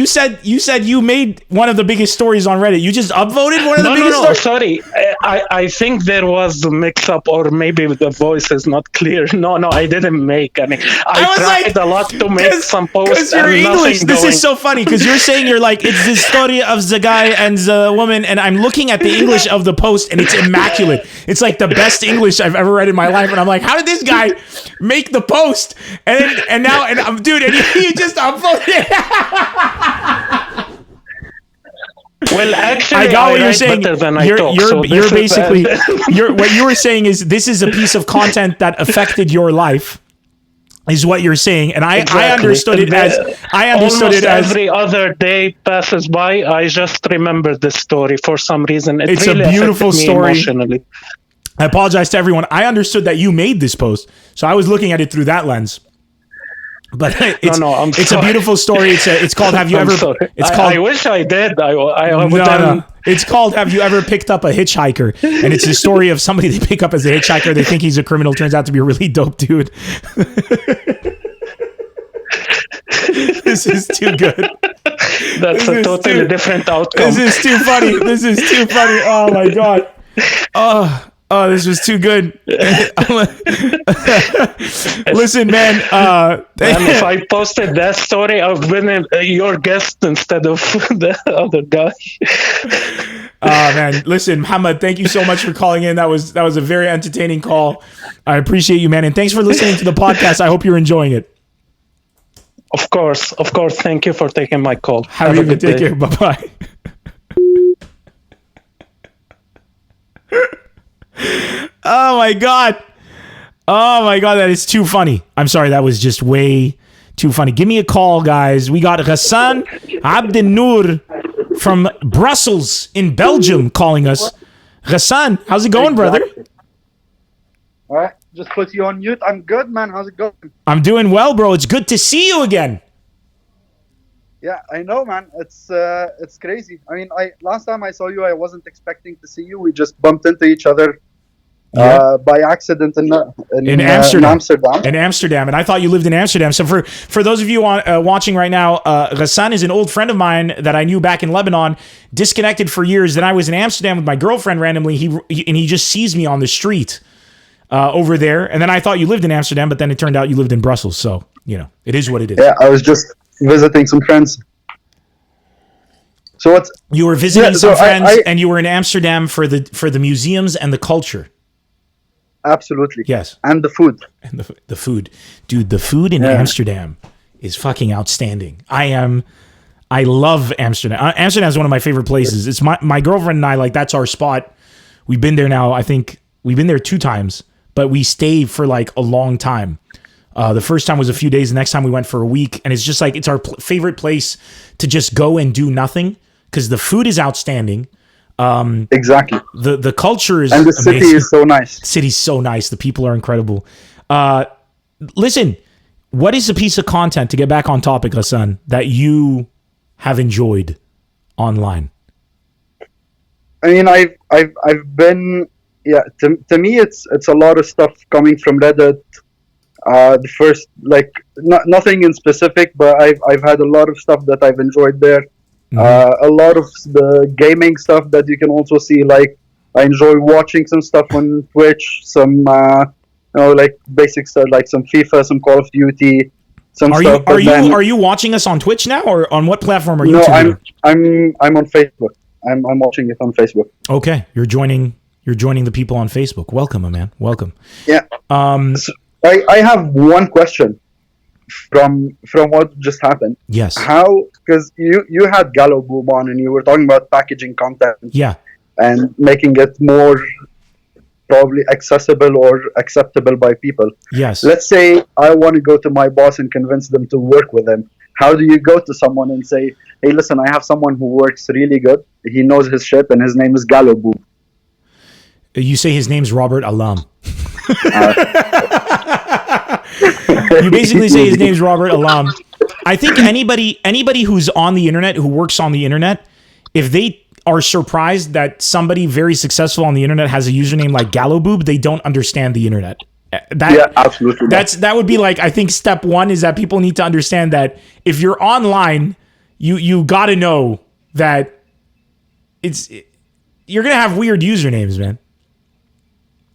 Speaker 1: saying you said you made one of the biggest stories on Reddit. You just upvoted one of the biggest stories?
Speaker 5: Sorry. I think there was a mix-up, or maybe the voice is not clear. No, I didn't make any. I
Speaker 1: was
Speaker 5: tried
Speaker 1: like,
Speaker 5: a lot to make some posts.
Speaker 1: Because you're
Speaker 5: and
Speaker 1: English.
Speaker 5: nothing
Speaker 1: This
Speaker 5: going.
Speaker 1: is so funny because you're saying you're like, it's the story of the guy and the woman, and I'm looking at the English of the post and it's immaculate. It's like the best English I've ever read in my life, and I'm like, how did this guy make the post? And now dude, and you just uploaded it.
Speaker 5: Well, actually,
Speaker 1: I got what you're
Speaker 5: write
Speaker 1: saying.
Speaker 5: better than I
Speaker 1: You're
Speaker 5: talk,
Speaker 1: you're,
Speaker 5: so
Speaker 1: you're
Speaker 5: this is
Speaker 1: basically
Speaker 5: bad.
Speaker 1: what you were saying is this is a piece of content that affected your life. Is what you're saying, and I
Speaker 5: Exactly.
Speaker 1: understood it
Speaker 5: Almost
Speaker 1: as
Speaker 5: every other day passes by, I just remember this story for some reason.
Speaker 1: It's
Speaker 5: really
Speaker 1: a beautiful
Speaker 5: affected me
Speaker 1: story.
Speaker 5: emotionally.
Speaker 1: I apologize to everyone. I understood that you made this post, so I was looking at it through that lens. But it's
Speaker 5: I'm
Speaker 1: it's a
Speaker 5: sorry.
Speaker 1: beautiful story. It's called Have You
Speaker 5: I'm
Speaker 1: Ever?
Speaker 5: sorry.
Speaker 1: It's called.
Speaker 5: I wish I did. I would
Speaker 1: No,
Speaker 5: have.
Speaker 1: no. It's called Have You Ever Picked Up a Hitchhiker? And it's a story of somebody they pick up as a hitchhiker. They think he's a criminal. Turns out to be a really dope dude. This is too good.
Speaker 5: That's a totally different outcome.
Speaker 1: This is too funny. This is too funny. Oh my god. Oh, this was too good. Listen, man.
Speaker 5: And if I posted that story, I've been your guest instead of the other guy.
Speaker 1: Man, listen, Muhammad, thank you so much for calling in. That was a very entertaining call. I appreciate you, man, and thanks for listening to the podcast. I hope you're enjoying it.
Speaker 5: Of course. Thank you for taking my call.
Speaker 1: Have a good day. Take care. Bye-bye. Oh my god. That is too funny. I'm sorry, that was just way too funny. Give me a call, guys. We got Hassan Abdenour from Brussels in Belgium calling us. Hassan, how's it going, brother?
Speaker 6: All right, just put you on mute. I'm good, man. How's it going?
Speaker 1: I'm doing well, bro. It's good to see you again.
Speaker 6: Yeah, I know, man. It's crazy. I mean, last time I saw you, I wasn't expecting to see you. We just bumped into each other by accident in
Speaker 1: Amsterdam.
Speaker 6: Amsterdam.
Speaker 1: In Amsterdam, and I thought you lived in Amsterdam. So for those of you watching right now, Ghassan is an old friend of mine that I knew back in Lebanon, disconnected for years. Then I was in Amsterdam with my girlfriend randomly. He just sees me on the street over there, and then I thought you lived in Amsterdam, but then it turned out you lived in Brussels. So it is what it is.
Speaker 6: Yeah, I was just visiting some friends. So what's
Speaker 1: you were visiting some
Speaker 6: so
Speaker 1: friends, and you were in Amsterdam for the museums and the culture.
Speaker 6: Absolutely.
Speaker 1: Yes.
Speaker 6: And the food.
Speaker 1: And the food. Dude, the food in Amsterdam is fucking outstanding. I love Amsterdam. Amsterdam is one of my favorite places. It's my girlfriend and I, like, that's our spot. We've been there now. I think we've been there 2 times, but we stay for like a long time. The first time was a few days. The next time we went for a week, and it's just like, it's our favorite place to just go and do nothing because the food is outstanding.
Speaker 6: Exactly.
Speaker 1: The culture is
Speaker 6: and the city
Speaker 1: amazing.
Speaker 6: is so nice.
Speaker 1: The city's so nice. The people are incredible. Listen, what is a piece of content, to get back on topic, Hassan, that you have enjoyed online?
Speaker 6: I mean, I've been to me it's a lot of stuff coming from Reddit. The first, like, nothing in specific, but I've had a lot of stuff that I've enjoyed there. A lot of the gaming stuff that you can also see, like, I enjoy watching some stuff on Twitch, some like basic stuff, like some FIFA, some Call of Duty, some stuff.
Speaker 1: Are you watching us on Twitch now, or on what platform are you?
Speaker 6: No, I'm on Facebook. I'm watching it on Facebook.
Speaker 1: Okay, you're joining the people on Facebook. Welcome, my man. Welcome.
Speaker 6: Yeah. So I have one question from what just happened.
Speaker 1: Yes.
Speaker 6: How? Because you had GallowBoob on and you were talking about packaging content.
Speaker 1: Yeah.
Speaker 6: And making it more probably accessible or acceptable by people.
Speaker 1: Yes.
Speaker 6: Let's say I want to go to my boss and convince them to work with him. How do you go to someone and say, hey, listen, I have someone who works really good. He knows his shit and his name is GallowBoob.
Speaker 1: You say his name's Robert Alam. You basically say his name's Robert Alam. I think anybody who's on the internet, who works on the internet, if they are surprised that somebody very successful on the internet has a username like GallowBoob, they don't understand the internet.
Speaker 6: Yeah, absolutely.
Speaker 1: That would be like, I think step 1 is that people need to understand that if you're online, you got to know that you're gonna have weird usernames, man.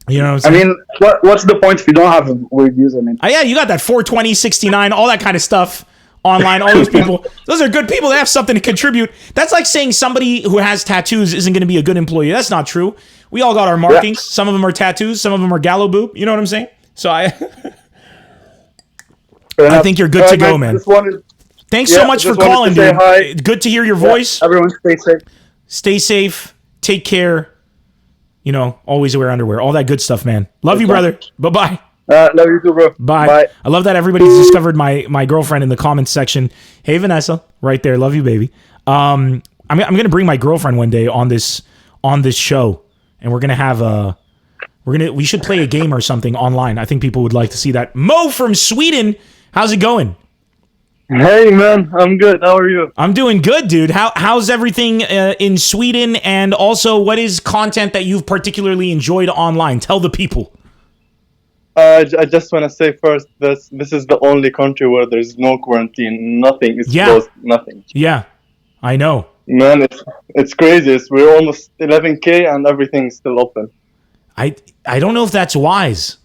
Speaker 1: You know what I'm
Speaker 6: I
Speaker 1: saying?
Speaker 6: mean, what's the point if you don't have a weird username?
Speaker 1: Yeah, you got that 420, 69, all that kind of stuff online. All those people, those are good people. They have something to contribute. That's like saying somebody who has tattoos isn't going to be a good employee. That's not true. We all got our markings. Yeah. Some of them are tattoos. Some of them are GallowBoob. You know what I'm saying? So I think you're good to go, man. Thanks so much for calling, dude. Hi. Good to hear your voice.
Speaker 6: Everyone stay safe.
Speaker 1: Stay safe. Take care. You know, always wear underwear. All that good stuff, man. Love you, brother. Bye-bye.
Speaker 6: Love you too, bro.
Speaker 1: Bye. I love that everybody's discovered my girlfriend in the comments section. Hey, Vanessa. Right there. Love you, baby. I'm going to bring my girlfriend one day on this show, and we're going to have we should play a game or something online. I think people would like to see that. Mo from Sweden. How's it going?
Speaker 7: Hey, man. I'm good. How are you?
Speaker 1: I'm doing good, dude. How's everything in Sweden? And also, what is content that you've particularly enjoyed online? Tell the people.
Speaker 7: I just want to say first, this is the only country where there's no quarantine. Nothing is closed. Nothing.
Speaker 1: Yeah, I know.
Speaker 7: Man, it's crazy. We're almost 11K and everything's still open.
Speaker 1: I don't know if that's wise.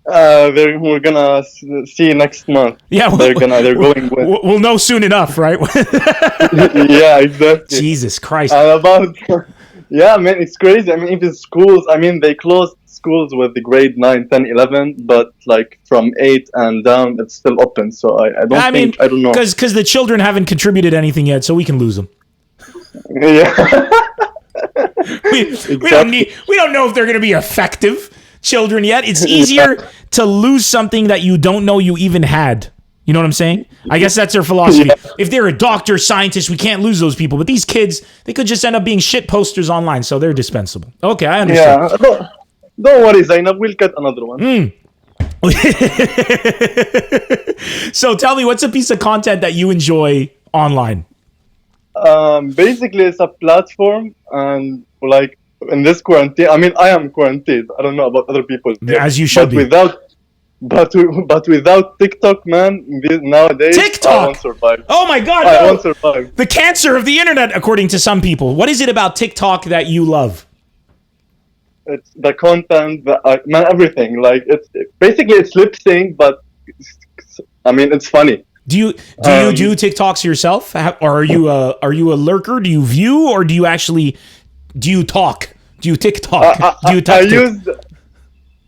Speaker 7: We're gonna see next month.
Speaker 1: Yeah,
Speaker 7: they're going with.
Speaker 1: We'll know soon enough, right?
Speaker 7: Yeah, exactly.
Speaker 1: Jesus Christ.
Speaker 7: Yeah, man, it's crazy. I mean, even schools. I mean, they closed schools with the grade 9, 10, 11, but like from 8 and down, it's still open. So I don't know.
Speaker 1: Because the children haven't contributed anything yet, so we can lose them.
Speaker 7: Yeah.
Speaker 1: we don't know if they're going to be effective children yet. It's easier to lose something that you don't know you even had. You know what I'm saying? I guess that's their philosophy. Yeah. If they're a doctor, scientist, we can't lose those people. But these kids, they could just end up being shit posters online, so they're dispensable. Okay, I understand.
Speaker 7: Yeah, don't worry, Zainab. We'll get another one.
Speaker 1: So tell me, what's a piece of content that you enjoy online?
Speaker 7: Basically, it's a platform, and like in this quarantine, I mean, I am quarantined. I don't know about other people.
Speaker 1: As you should be.
Speaker 7: But without TikTok, man, nowadays,
Speaker 1: TikTok!
Speaker 7: I won't survive.
Speaker 1: Oh my God,
Speaker 7: I won't survive.
Speaker 1: The cancer of the internet, according to some people. What is it about TikTok that you love?
Speaker 7: It's the content, man, everything. Like it's lip sync, but I mean, it's funny.
Speaker 1: Do you do TikToks yourself, or are you a lurker? Do you view, or do you talk? Do you TikTok?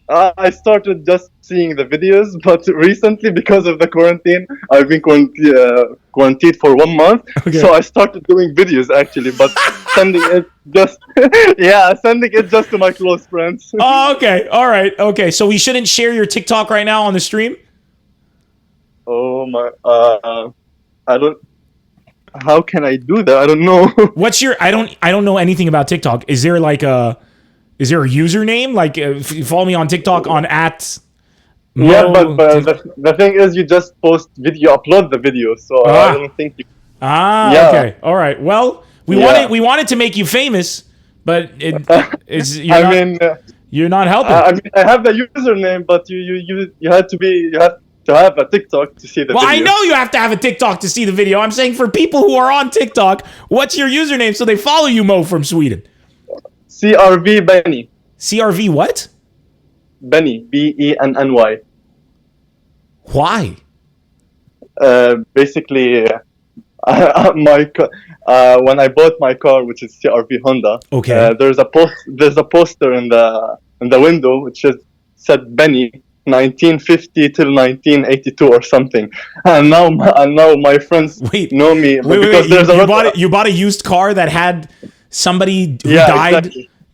Speaker 7: I started just seeing the videos, but recently, because of the quarantine, I've been quarantined for 1 month. Okay. So I started doing videos actually, but sending it just to my close friends.
Speaker 1: Oh, okay, all right, okay. So we shouldn't share your TikTok right now on the stream.
Speaker 7: Oh my! I don't. How can I do that? I don't know.
Speaker 1: What's your? I don't know anything about TikTok. Is there a username? Like, if you follow me on TikTok on @.
Speaker 7: Yeah, but the thing is, you just post video, upload the video. So I don't think you.
Speaker 1: Okay, all right. Well, we wanted to make you famous, but you're not helping.
Speaker 7: I mean, I have the username, but you have to have a TikTok to see the video.
Speaker 1: Well, I know you have to have a TikTok to see the video. I'm saying for people who are on TikTok, what's your username so they follow you, Mo from Sweden?
Speaker 7: CRV Benny.
Speaker 1: CRV what?
Speaker 7: Benny. BENNY.
Speaker 1: Why?
Speaker 7: Basically, when I bought my car, which is CRV Honda,
Speaker 1: okay.
Speaker 7: There's a poster in the window which said Benny 1950 till 1982 or something, and now my friends know me because
Speaker 1: you bought a used car that had somebody who died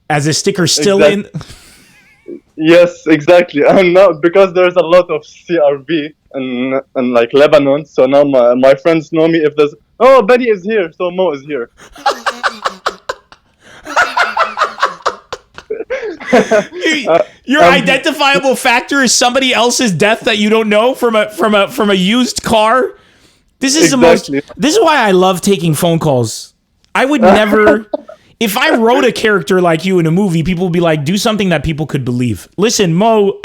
Speaker 1: as a sticker still in.
Speaker 7: Yes, exactly. And now because there's a lot of CRV in like Lebanon, so now my friends know me. If there's Benny is here, so Mo is here.
Speaker 1: Your identifiable factor is somebody else's death that you don't know from a used car. This is This is why I love taking phone calls. I would never. If I wrote a character like you in a movie, people would be like, do something that people could believe. Listen, Mo,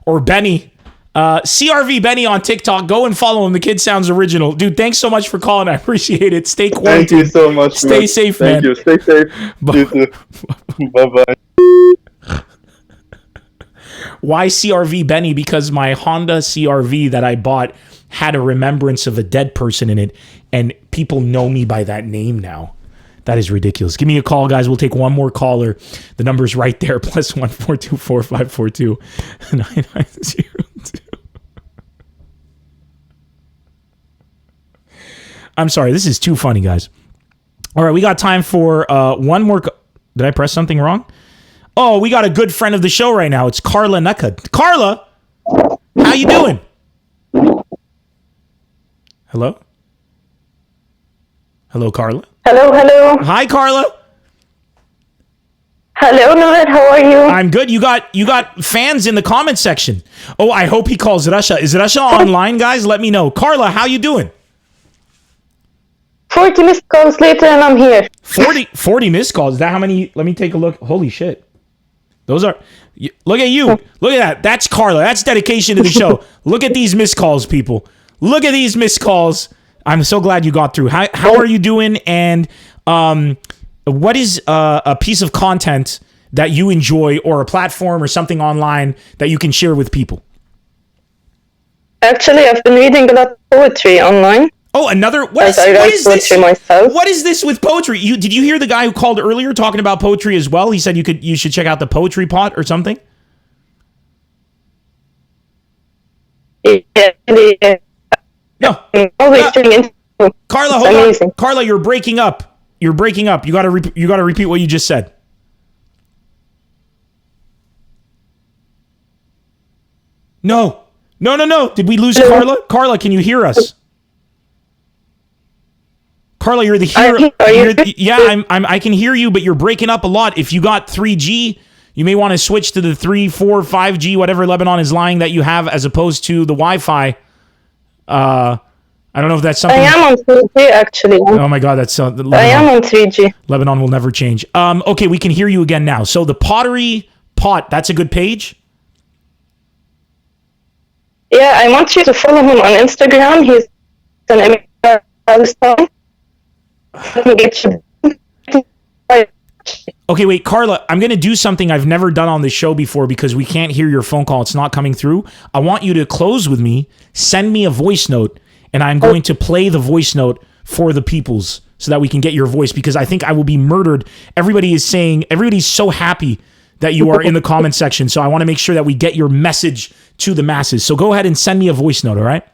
Speaker 1: or Benny, CRV Benny on TikTok. Go and follow him. The kid sounds original. Dude, thanks so much for calling. I appreciate it. Stay quarantined.
Speaker 7: Thank you so much.
Speaker 1: Stay
Speaker 7: man.
Speaker 1: safe,
Speaker 7: Thank
Speaker 1: man.
Speaker 7: you. Stay safe. You too. Bye-bye.
Speaker 1: Why CRV Benny? Because my Honda CRV that I bought had a remembrance of a dead person in it, and people know me by that name now. That is ridiculous. Give me a call, guys. We'll take one more caller. The number's right there. +1 424 542 9902. I'm sorry. This is too funny, guys. All right, we got time for one more. Did I press something wrong? Oh, we got a good friend of the show right now. It's Carla Nucka. Carla, how you doing? Hello? Hello, Carla?
Speaker 8: Hello.
Speaker 1: Hi, Carla.
Speaker 8: Hello, Nemr. How are you?
Speaker 1: I'm good. You got fans in the comment section. Oh, I hope he calls Russia. Is Russia online, guys? Let me know. Carla, how you doing?
Speaker 8: 40 missed calls later and I'm here.
Speaker 1: 40 missed calls. Is that how many? Let me take a look. Holy shit. Those are... Look at you. Look at that. That's Carla. That's dedication to the show. Look at these missed calls, people. Look at these missed calls. I'm so glad you got through. How are you doing? And what is a piece of content that you enjoy, or a platform or something online that you can share with people?
Speaker 8: Actually, I've been reading a lot of poetry online.
Speaker 1: Oh, another...
Speaker 8: What is this? Myself.
Speaker 1: What is this with poetry? Did you hear the guy who called earlier talking about poetry as well? He said you should check out the Poetry Pot or something?
Speaker 8: Yeah.
Speaker 1: No.
Speaker 8: Always doing it.
Speaker 1: Carla, hold on. Carla, you're breaking up. You got to repeat what you just said. No. Did we lose Carla? Carla, can you hear us? Carla, you're the hero. I can hear you, but you're breaking up a lot. If you got 3G, you may want to switch to the 3, 4, 5G, whatever Lebanon is lying that you have, as opposed to the Wi-Fi. I don't know if that's something.
Speaker 8: I am on 3G, actually.
Speaker 1: Oh my God, that's...
Speaker 8: I am on 3G.
Speaker 1: Lebanon will never change. Okay, we can hear you again now. So the Pottery Pot, that's a good page?
Speaker 8: Yeah, I want you to follow him on Instagram. He's an American Palestine. Let me get you.
Speaker 1: Okay, wait, Carla, I'm going to do something I've never done on this show before because we can't hear your phone call. It's not coming through. I want you to close with me, send me a voice note, and I'm going to play the voice note for the peoples so that we can get your voice, because I think I will be murdered. Everybody's so happy that you are in the comment section, so I want to make sure that we get your message to the masses. So go ahead and send me a voice note, all right?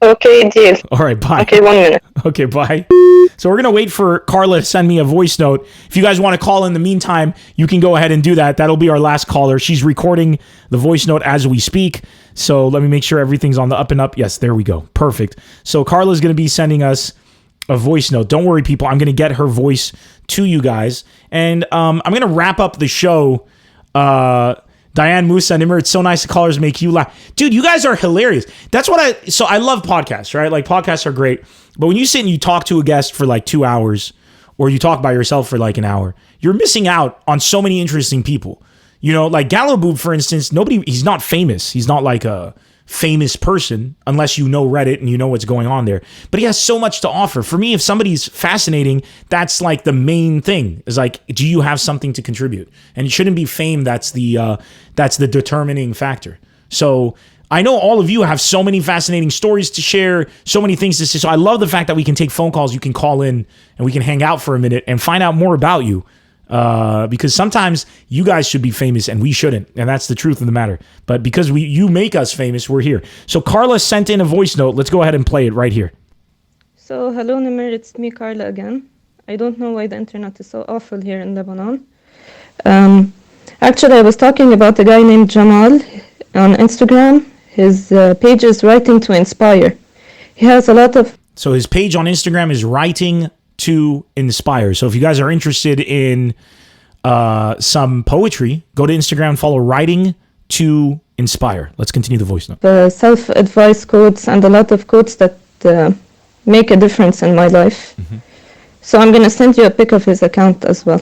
Speaker 8: Okay, deal.
Speaker 1: All right, bye.
Speaker 8: Okay, 1 minute.
Speaker 1: Okay, bye. So we're going to wait for Carla to send me a voice note. If you guys want to call in the meantime, you can go ahead and do that. That'll be our last caller. She's recording the voice note as we speak. So let me make sure everything's on the up and up. Yes, there we go. Perfect. So Carla's going to be sending us a voice note. Don't worry, people. I'm going to get her voice to you guys. And I'm going to wrap up the show. Diane Musa, Nemr, it's so nice the callers make you laugh. Dude, you guys are hilarious. That's what I love podcasts, right? Like, podcasts are great. But when you sit and you talk to a guest for like 2 hours, or you talk by yourself for like an hour, you're missing out on so many interesting people. You know, like GallowBoob, for instance, he's not famous. He's not like a famous person unless you know Reddit and you know what's going on there. But he has so much to offer. For me, if somebody's fascinating, that's like the main thing. Is like, do you have something to contribute? And it shouldn't be fame that's the determining factor. So I know all of you have so many fascinating stories to share, so many things to say. So I love the fact that we can take phone calls. You can call in and we can hang out for a minute and find out more about you. Because sometimes you guys should be famous and we shouldn't. And that's the truth of the matter. But because you make us famous, we're here. So Carla sent in a voice note. Let's go ahead and play it right here.
Speaker 9: So hello, Nemr. It's me, Carla, again. I don't know why the internet is so awful here in Lebanon. Actually, I was talking about a guy named Jamal on Instagram. His page is Writing to Inspire. He has a lot of...
Speaker 1: So his page on Instagram is Writing to Inspire. So if you guys are interested in some poetry, go to Instagram and follow Writing to Inspire. Let's continue the voice note.
Speaker 9: The self-advice quotes and a lot of quotes that make a difference in my life. Mm-hmm. So I'm going to send you a pic of his account as well.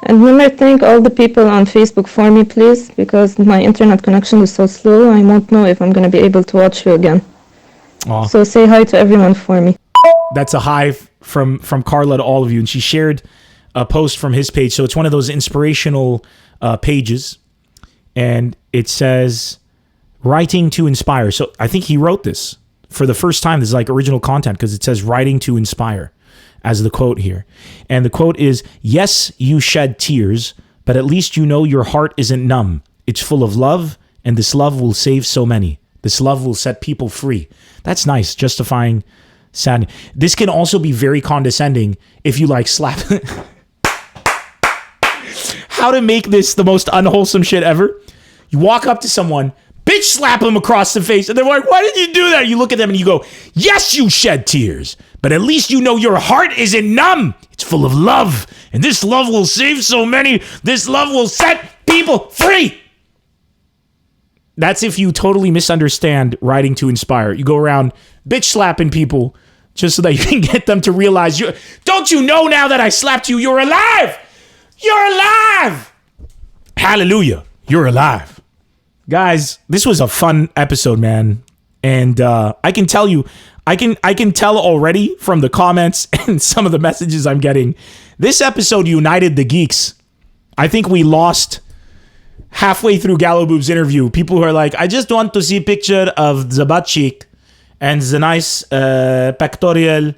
Speaker 9: And Nemr, thank all the people on Facebook for me, please, because my internet connection is so slow. I won't know if I'm going to be able to watch you again.
Speaker 1: Aw.
Speaker 9: So say hi to everyone for me.
Speaker 1: That's a hi from Carla to all of you. And she shared a post from his page. So it's one of those inspirational pages. And it says, writing to inspire. So I think he wrote this for the first time. This is like original content because it says writing to inspire as the quote here. And the quote is, yes, you shed tears, but at least you know your heart isn't numb. It's full of love, and this love will save so many. This love will set people free. That's nice, justifying sadness. This can also be very condescending if you like slap. How to make this the most unwholesome shit ever? You walk up to someone, bitch slap them across the face, and they're like, why did you do that? You look at them and you go, yes, you shed tears, but at least you know your heart isn't numb. It's full of love, and this love will save so many. This love will set people free. That's if you totally misunderstand writing to inspire. You go around bitch slapping people just so that you can get them to realize, don't you know now that I slapped you, you're alive. You're alive. Hallelujah. You're alive. Guys, this was a fun episode, man. And I can tell you, I can tell already from the comments and some of the messages I'm getting, this episode united the geeks. I think we lost halfway through GallowBoob's interview. People who are like, I just want to see a picture of the butt cheek and the nice pectoral.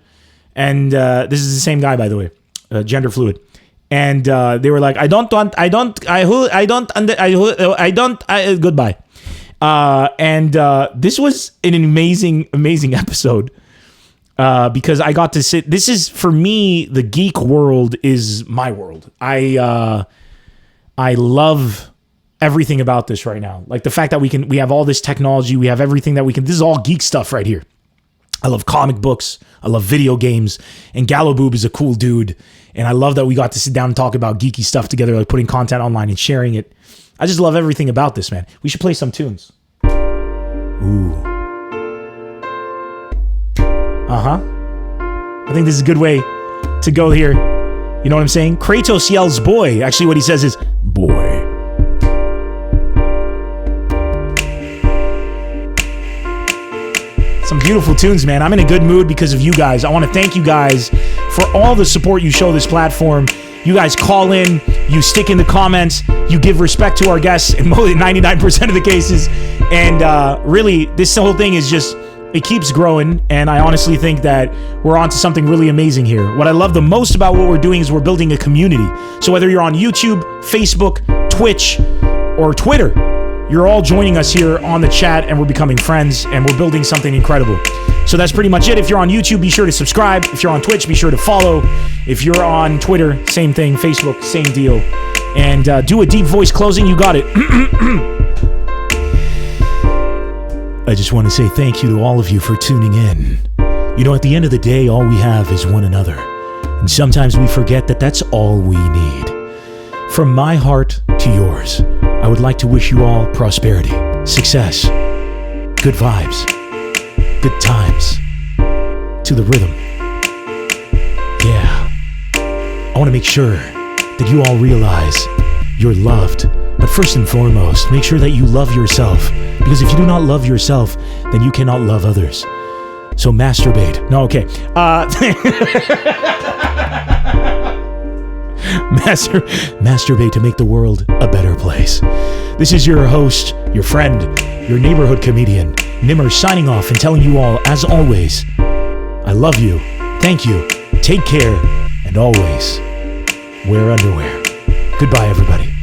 Speaker 1: And this is the same guy, by the way, gender fluid. And they were like, goodbye. And this was an amazing episode because I got to sit. This is, for me, the geek world is my world. I love everything about this right now. Like the fact that we have all this technology, we have everything that we can. This is all geek stuff right here. I love comic books. I love video games. And GallowBoob is a cool dude. And I love that we got to sit down and talk about geeky stuff together, like putting content online and sharing it. I just love everything about this, man. We should play some tunes. Ooh. Uh-huh. I think this is a good way to go here. You know what I'm saying? Kratos yells boy. Actually, what he says is boy. Some beautiful tunes, man. I'm in a good mood because of you guys. I want to thank you guys for all the support you show this platform. You guys call in, you stick in the comments, you give respect to our guests in more than 99% of the cases. And really, this whole thing is just, it keeps growing. And I honestly think that we're onto something really amazing here. What I love the most about what we're doing is we're building a community. So whether you're on YouTube, Facebook, Twitch, or Twitter, you're all joining us here on the chat and we're becoming friends and we're building something incredible. So that's pretty much it. If you're on YouTube, be sure to subscribe. If you're on Twitch, be sure to follow. If you're on Twitter, same thing. Facebook, same deal. And do a deep voice closing. You got it. I just want to say thank you to all of you for tuning in. You know, at the end of the day, all we have is one another. And sometimes we forget that that's all we need. From my heart to yours, I would like to wish you all prosperity, success, good vibes, good times, to the rhythm. Yeah. I want to make sure that you all realize you're loved. But first and foremost, make sure that you love yourself. Because if you do not love yourself, then you cannot love others. So masturbate. No, okay. Masturbate to make the world a better place. This is your host, your friend, your neighborhood comedian, Nemr, signing off and telling you all, as always, I love you, thank you, take care, and always wear underwear. Goodbye, everybody.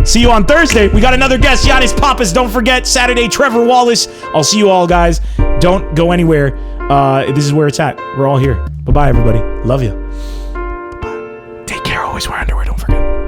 Speaker 1: See you on Thursday. We got another guest, Giannis Papas. Don't forget, Saturday, Trevor Wallace. I'll see you all, guys. Don't go anywhere. This is where it's at. We're all here. Bye-bye, everybody. Love you. Bye. Take care. Always wear underwear. Don't forget.